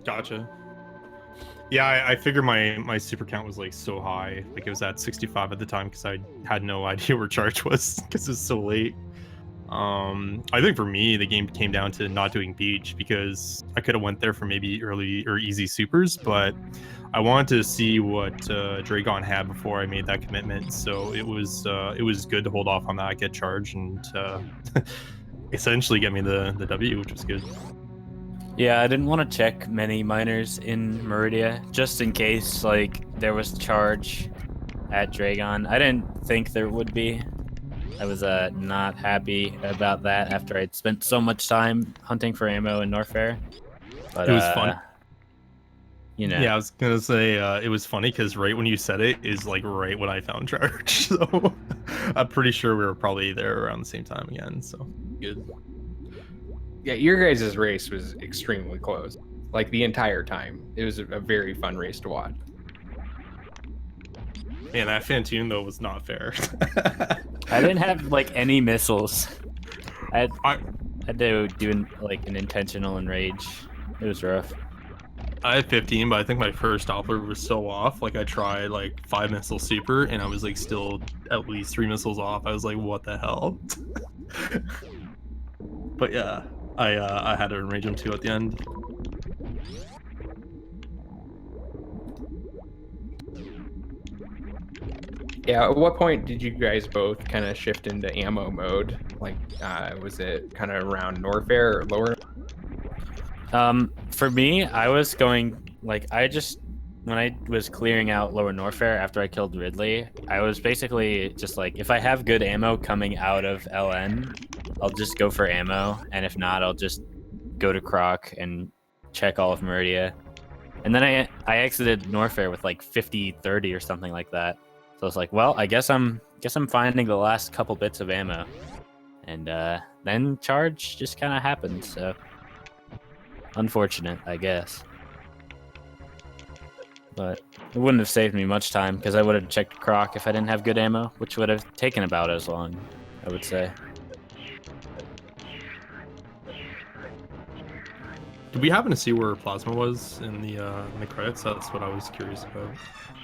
Gotcha. Yeah, I figured my super count was like so high, like it was at 65 at the time because I had no idea where charge was because it's so late. I think for me the game came down to not doing beach because I could have went there for maybe early or easy supers, but I wanted to see what Dragon had before I made that commitment. So it was good to hold off on that, get charged, and essentially get me the W, which was good. Yeah, I didn't want to check many miners in Meridia, just in case, like, there was charge at Dragon. I didn't think there would be. I was not happy about that after I'd spent so much time hunting for ammo in Norfair. But It was fun. You know. Yeah, I was gonna say it was funny because right when you said it is like right when I found charge. So I'm pretty sure we were probably there around the same time again. So good. Yeah, your guys' race was extremely close. Like the entire time. It was a very fun race to watch. Man, that Fantoon though was not fair. I didn't have like any missiles. I had to do like an intentional enrage. It was rough. I had 15, but I think my first Doppler was so off. Like I tried like 5 missile super, and I was like still at least 3 missiles off. I was like, what the hell? But yeah, I had to enrage him too at the end. Yeah, at what point did you guys both kind of shift into ammo mode? Like, was it kind of around Norfair or lower? For me, I was going, like, when I was clearing out lower Norfair after I killed Ridley, I was basically just like, if I have good ammo coming out of LN, I'll just go for ammo, and if not, I'll just go to Croc and check all of Meridia. And then I exited Norfair with like 50-30 or something like that. So I was like, well, I guess I'm finding the last couple bits of ammo. And then charge just kind of happened, so unfortunate, I guess. But it wouldn't have saved me much time because I would have checked Croc if I didn't have good ammo, which would have taken about as long, I would say. Did we happen to see where Plasma was in the credits? That's what I was curious about.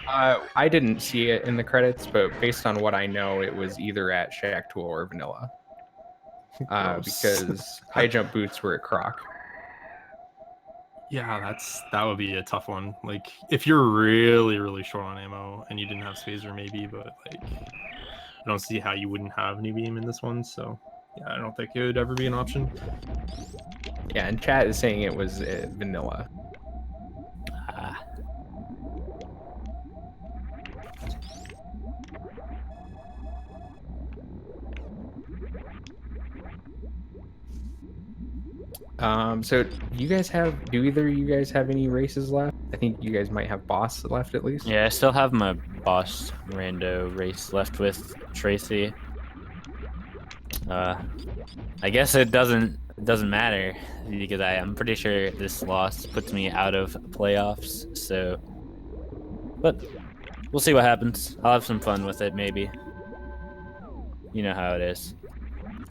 I didn't see it in the credits, but based on what I know, it was either at Shack Tool or Vanilla. Because high jump boots were at Croc. Yeah, that would be a tough one. Like if you're really, really short on ammo and you didn't have Spazer maybe, but like I don't see how you wouldn't have New Beam in this one, so yeah, I don't think it would ever be an option. Yeah, and chat is saying it was Vanilla. So do either of you guys have any races left? I think you guys might have boss left at least. Yeah, I still have my boss rando race left with Tracy. I guess it doesn't matter because I'm pretty sure this loss puts me out of playoffs. So, but we'll see what happens. I'll have some fun with it, maybe. You know how it is.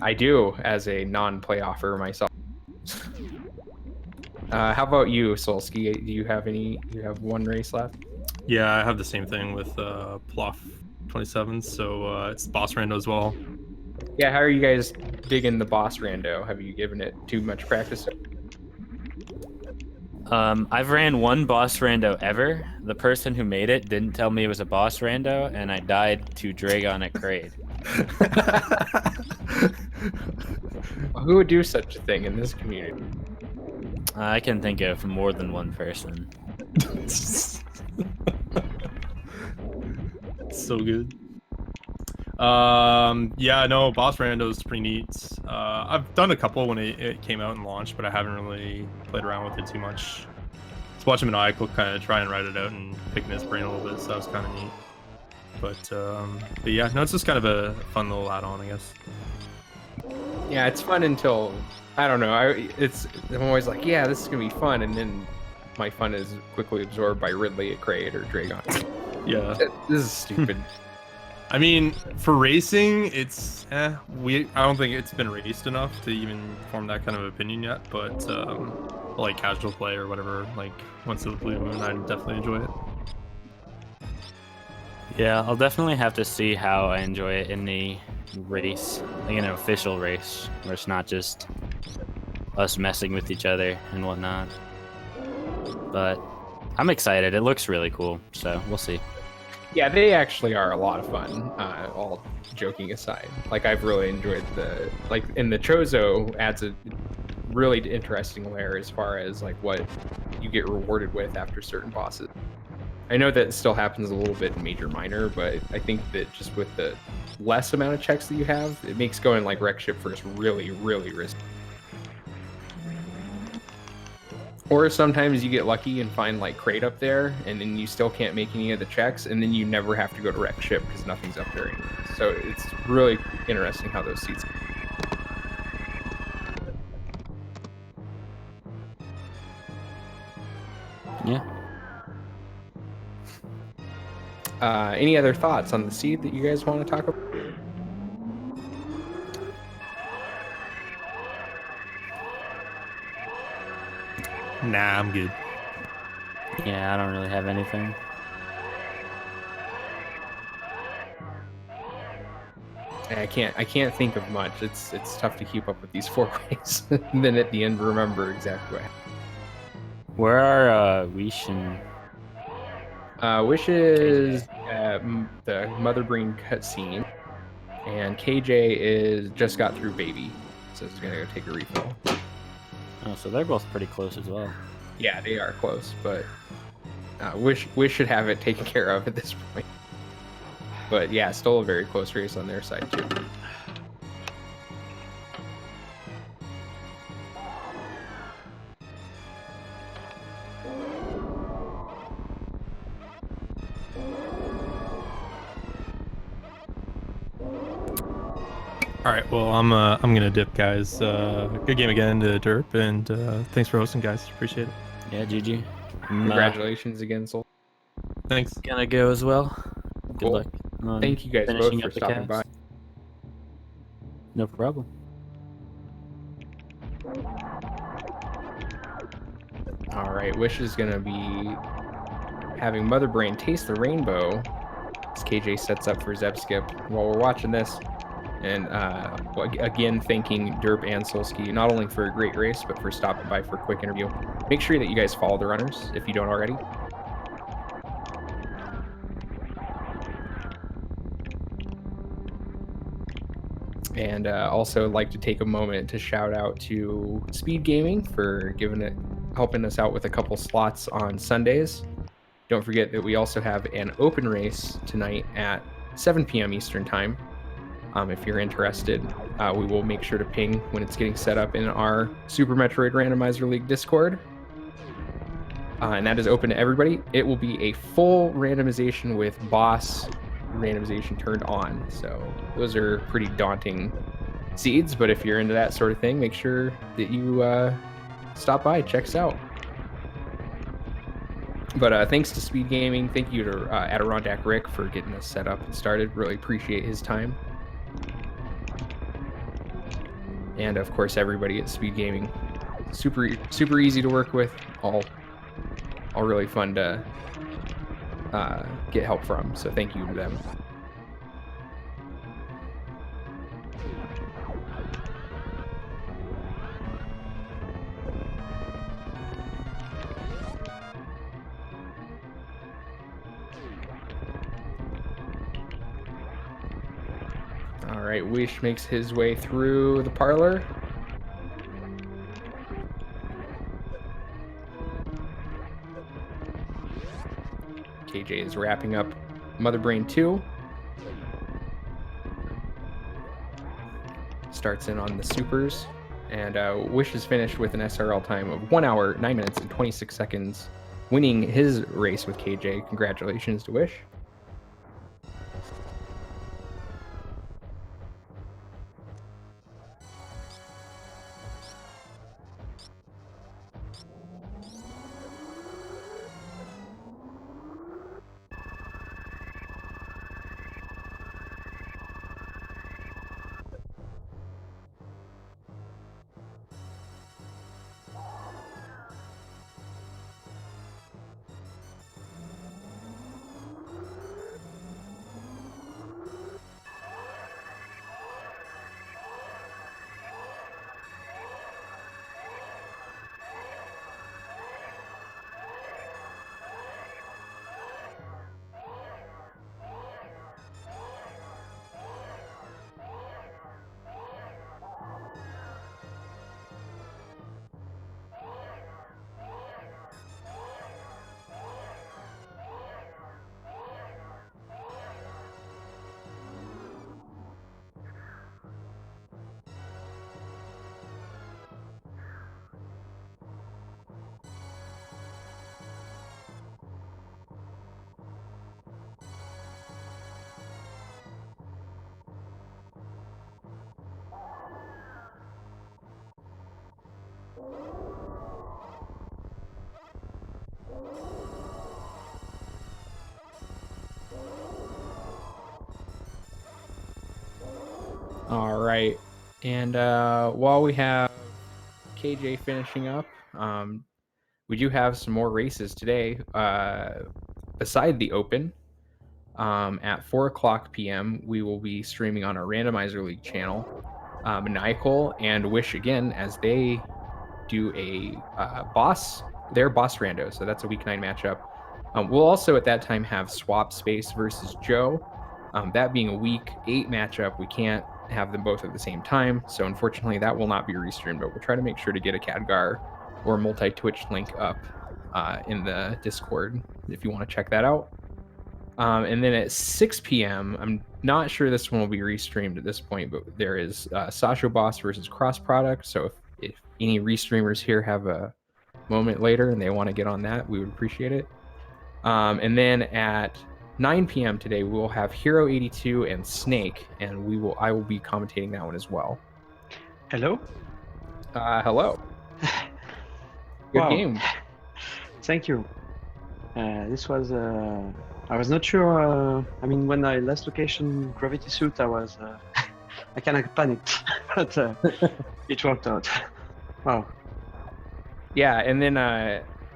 I do, as a non-playoffer myself. How about you, Solski? Do you have one race left? Yeah, I have the same thing with Plof 27, so it's boss rando as well. Yeah, how are you guys digging the boss rando? Have you given it too much practice? I've ran one boss rando ever. The person who made it didn't tell me it was a boss rando, and I died to Dragon at Kraid. Who would do such a thing in this community? I can think of more than one person. So good. Yeah, no, boss rando is pretty neat. I've done a couple when it came out and launched, but I haven't really played around with it too much. Just watch him and I kind of try and write it out and picking his brain a little bit, so that was kind of neat. But yeah, no, it's just kind of a fun little add-on, I guess. Yeah, it's fun until I don't know. I'm always like, yeah, this is gonna be fun, and then my fun is quickly absorbed by Ridley at Kraid or Dragon. Yeah, this is stupid. I mean, for racing, it's I don't think it's been raced enough to even form that kind of opinion yet. But like casual play or whatever, like once in the blue moon, I'd definitely enjoy it. Yeah, I'll definitely have to see how I enjoy it in the race, like in an official race, where it's not just us messing with each other and whatnot. But I'm excited. It looks really cool, so we'll see. Yeah, they actually are a lot of fun. All joking aside, like I've really enjoyed and the Chozo adds a really interesting layer as far as like what you get rewarded with after certain bosses. I know that it still happens a little bit in major minor, but I think that just with the less amount of checks that you have, it makes going like wreck ship first really, really risky. Or sometimes you get lucky and find like crate up there, and then you still can't make any of the checks, and then you never have to go to wreck ship because nothing's up there anymore. So it's really interesting how those seats. Yeah. Any other thoughts on the seed that you guys want to talk about? Nah, I'm good. Yeah, I don't really have anything. I can't think of much. It's tough to keep up with these 4 ways, and then at the end remember exactly what happened. Where are Wish and Wish is the Mother Brain cutscene, and KJ is just got through Baby, so it's gonna go take a refill. Oh, so they're both pretty close as well. Yeah, they are close, but Wish should have it taken care of at this point. But yeah, still a very close race on their side too. All right, well, I'm gonna dip, guys. Good game again to Derp, and thanks for hosting, guys. Appreciate it. Yeah, GG. Congratulations again, Sol. Thanks. Gonna go as well. Good Cool. luck. on Thank you guys both finishing for up the stopping by. cast. No problem. All right, Wish is gonna be having Mother Brain taste the rainbow as KJ sets up for Zeb Skip while we're watching this. And again, thanking Derp and Solski not only for a great race, but for stopping by for a quick interview. Make sure that you guys follow the runners if you don't already. And also like to take a moment to shout out to Speed Gaming for helping us out with a couple slots on Sundays. Don't forget that we also have an open race tonight at 7 p.m. Eastern Time. If you're interested, we will make sure to ping when it's getting set up in our Super Metroid Randomizer League Discord. And that is open to everybody. It will be a full randomization with boss randomization turned on. So those are pretty daunting seeds, but if you're into that sort of thing, make sure that you stop by, check us out. But thanks to Speed Gaming, thank you to Adirondack Rick for getting us set up and started. Really appreciate his time. And of course, everybody at Speed Gaming, super easy to work with. All really fun to get help from. So thank you to them. All right, Wish makes his way through the parlor. KJ is wrapping up Mother Brain 2. Starts in on the supers. And Wish is finished with an SRL time of 1 hour, 9 minutes, and 26 seconds, winning his race with KJ. Congratulations to Wish. All right. And while we have KJ finishing up, we do have some more races today. Beside the Open, at 4:00 p.m., we will be streaming on our Randomizer League channel. Maniacal and Wish again, as they do a their boss rando. So that's a week 9 matchup. We'll also at that time have Swap Space versus Joe. That being a week 8 matchup, we can't have them both at the same time. So unfortunately, that will not be restreamed, but we'll try to make sure to get a Khadgar or multi-Twitch link up in the Discord if you want to check that out. And then at 6 p.m., I'm not sure this one will be restreamed at this point, but there is Sasha Boss versus Cross Product. So if any restreamers here have a moment later and they want to get on that, we would appreciate it. And then at 9 p.m. today, we will have Hero 82 and Snake, and I will be commentating that one as well. Hello. Hello. Good game. Thank you. This was. I was not sure. I mean, when I last location gravity suit, I was. I kind of panicked, but it worked out. Wow. Yeah, and then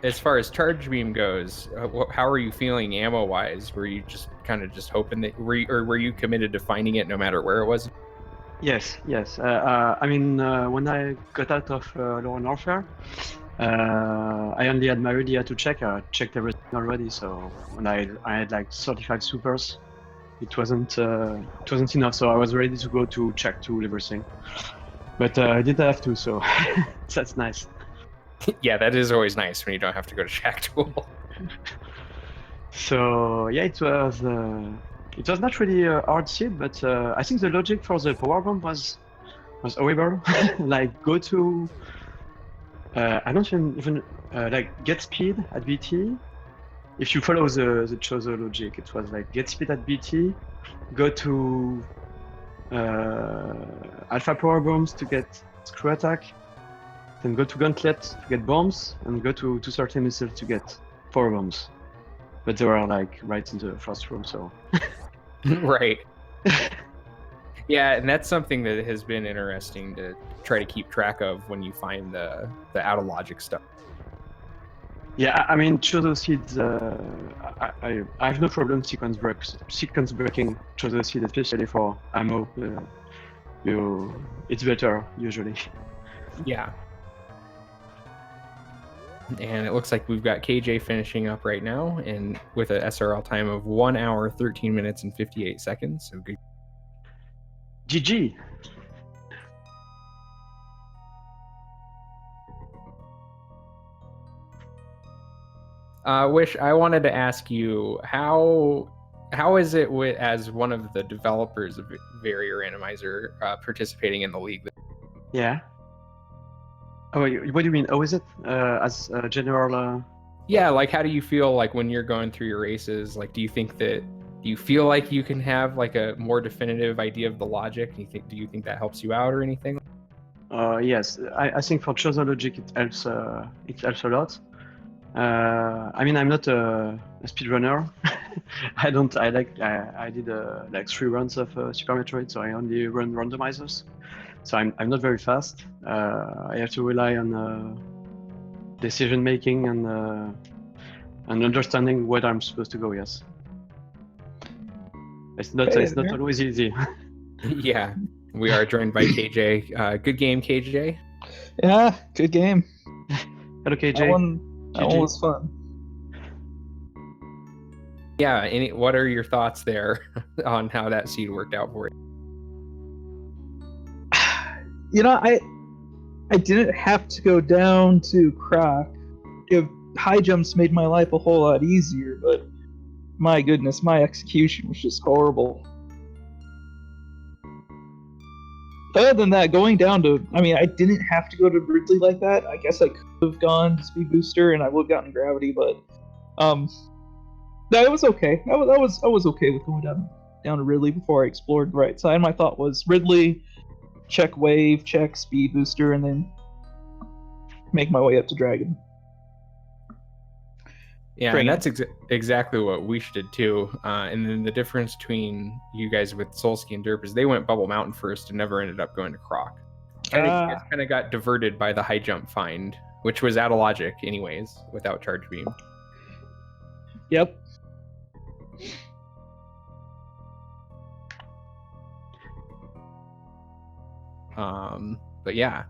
as far as charge beam goes, how are you feeling ammo-wise? Were you just kind of hoping that were you committed to finding it no matter where it was? Yes. I mean, when I got out of Norfair, I only had my idea to check. I checked everything already, so when I had like 35 supers, it wasn't enough. So I was ready to go to check to everything, but I didn't have to, so that's nice. Yeah, that is always nice when you don't have to go to Shack Tool. So yeah, it was not really a hard seed, but I think the logic for the power bomb was horrible. Like go to I don't even like get speed at BT. If you follow the Chozo logic, it was like get speed at BT, go to alpha power bombs to get screw attack, then go to gauntlet to get bombs, and go to 230 missiles to get power bombs. But they were like right in the first room, so. Right. Yeah, and that's something that has been interesting to try to keep track of when you find the out of logic stuff. Yeah, I mean, Chozo seeds. I have no problem sequence breaking Chozo seed, especially for ammo. It's better usually. Yeah. And it looks like we've got KJ finishing up right now, and with an SRL time of 1 hour, 13 minutes, and 58 seconds. So good. GG. Wish, I wanted to ask you how is it as one of the developers of Very Ranomizer participating in the league? Yeah. Oh, what do you mean? Oh, is it as a general? Yeah, like how do you feel like when you're going through your races? Like, do you feel like you can have like a more definitive idea of the logic? Do you think that helps you out or anything? Yes, I think for Chozo logic it helps a lot. I mean, I'm not a speedrunner. I did like 3 runs of Super Metroid, so I only run randomizers. So I'm not very fast. I have to rely on decision making and understanding where I'm supposed to go. Yes, it's not always easy. Yeah, we are joined by KJ. Good game, KJ. Yeah, good game. Hello, KJ. That one was fun. Yeah, what are your thoughts there on how that seed worked out for you? You know, I didn't have to go down to Croc. High jumps made my life a whole lot easier, but my goodness, my execution was just horrible. Other than that, going down to, I mean, I didn't have to go to Ridley like that. I guess I could have gone to Speed Booster and I would have gotten Gravity, but no, it was okay. I was okay with going down to Ridley before I explored the right side. My thought was Ridley, check Wave, check Speed Booster, and then make my way up to Dragon. Yeah, Bring and it. that's exactly what we did too. And then the difference between you guys with Solski and Derp is they went Bubble Mountain first and never ended up going to Croc. I think you guys kind of got diverted by the high jump find, which was out of logic anyways, without Charge Beam. Yep. But yeah.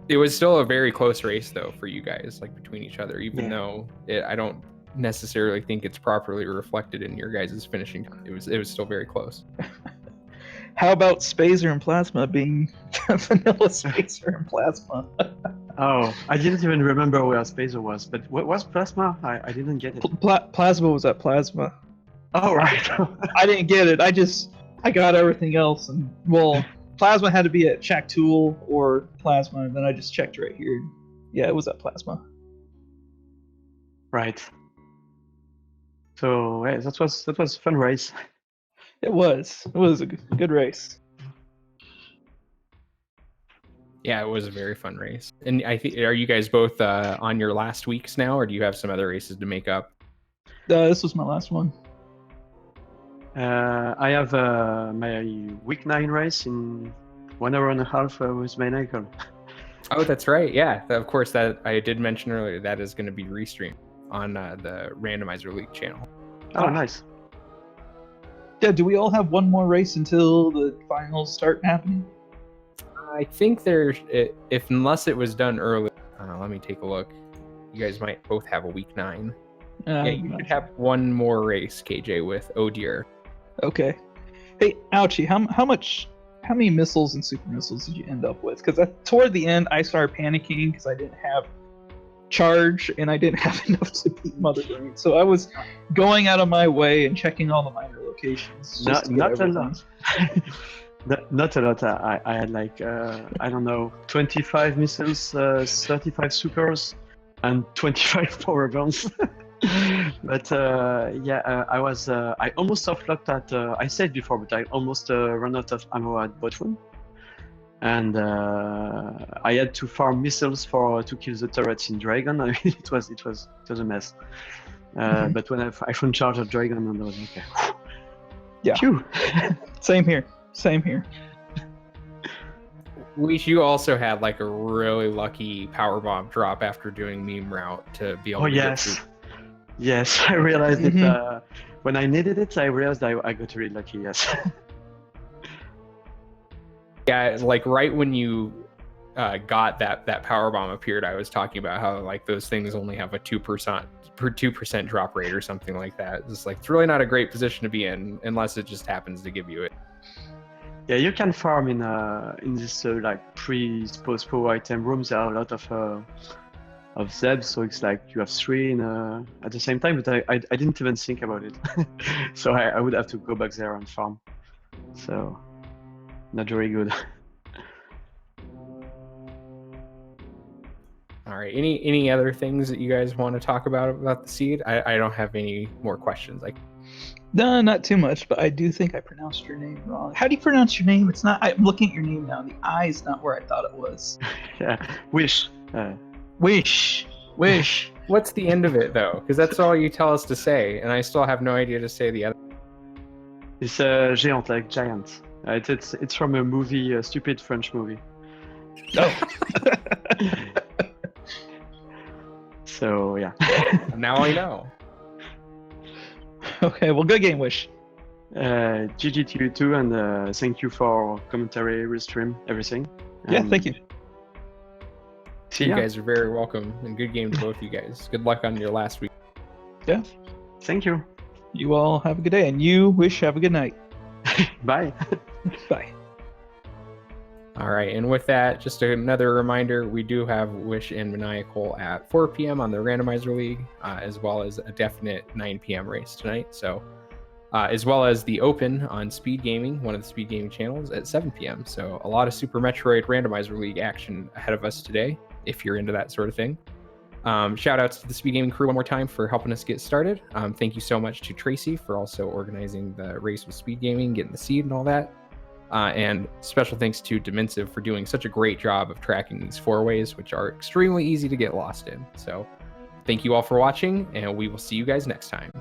It was still a very close race though for you guys, like between each other, even though I don't necessarily think it's properly reflected in your guys' finishing. It was still very close. How about Spazer and Plasma being vanilla Spazer and Plasma? Oh, I didn't even remember where Spazer was. But what was Plasma? I didn't get it. Plasma was at Plasma. Oh, right. I didn't get it. I got everything else, and well, Plasma had to be at Shack Tool or Plasma, and then I just checked right here. Yeah, it was at Plasma. Right. So yeah, that was a fun race. It was a good race. Yeah, it was a very fun race. And I think, are you guys both on your last weeks now, or do you have some other races to make up? This was my last one. I have my week 9 race in 1 hour and a half with my Nickel. Oh, that's right. Yeah, of course. That I did mention earlier. That is going to be restreamed on the Randomizer League channel. Oh, nice. Yeah, do we all have one more race until the finals start happening? I think there's, if unless it was done early. Let me take a look. You guys might both have a week 9. Yeah, you should have one more race, KJ, with Oh Dear. Okay. Hey, Ouchie, how many missiles and super missiles did you end up with? Because toward the end, I started panicking because I didn't have charge and I didn't have enough to beat Mother Brain. So I was going out of my way and checking all the minor locations. Not a lot. Not a lot. I had like I don't know, 25 missiles, 35 supers, and 25 power bombs. But I almost softlocked at. I said before, but I almost ran out of ammo at bottom, and I had to farm missiles to kill the turrets in Dragon. I mean, it was a mess. But when I found charge of Dragon, and I was okay. Yeah. Phew. Same here. You also had like a really lucky power bomb drop after doing meme route to be able to get through. Yes, I realized it when I needed it. I realized I got really lucky. Yes. Yeah, like right when you got that power bomb appeared, I was talking about how like those things only have a 2% drop rate or something like that. It's really not a great position to be in unless it just happens to give you it. Yeah, you can farm in this like pre-pospo item rooms. There are a lot of Zebs, so it's like you have 3 at the same time. But I didn't even think about it, so I would have to go back there and farm. So not very good. All right. Any other things that you guys want to talk about the seed? I don't have any more questions. No, not too much, but I do think I pronounced your name wrong. How do you pronounce your name? It's not. I'm looking at your name now. The I is not where I thought it was. Yeah, wish. Wish. What's the end of it though? Because that's all you tell us to say, and I still have no idea to say the other. It's géant, like giant. It's from a movie, a stupid French movie. Oh. So yeah. Now I know. Okay, well, good game, Wish. GG to you too, and thank you for commentary, restream, everything. Yeah, thank you. See You ya. guys are very welcome, and good game to both of you guys. Good luck on your last week. Yeah. Thank you. You all have a good day, and you, Wish, have a good night. Bye. Bye. All right, and with that, just another reminder, we do have Wish and Maniacal at 4 p.m. on the Randomizer League, as well as a definite 9 p.m. race tonight. So, as well as the Open on Speed Gaming, one of the Speed Gaming channels, at 7 p.m. So, a lot of Super Metroid Randomizer League action ahead of us today, if you're into that sort of thing. Shout outs to the Speed Gaming crew one more time for helping us get started. Thank you so much to Tracy for also organizing the race with Speed Gaming, getting the seed and all that. And special thanks to Dimensive for doing such a great job of tracking these 4-ways, which are extremely easy to get lost in. So thank you all for watching, and we will see you guys next time.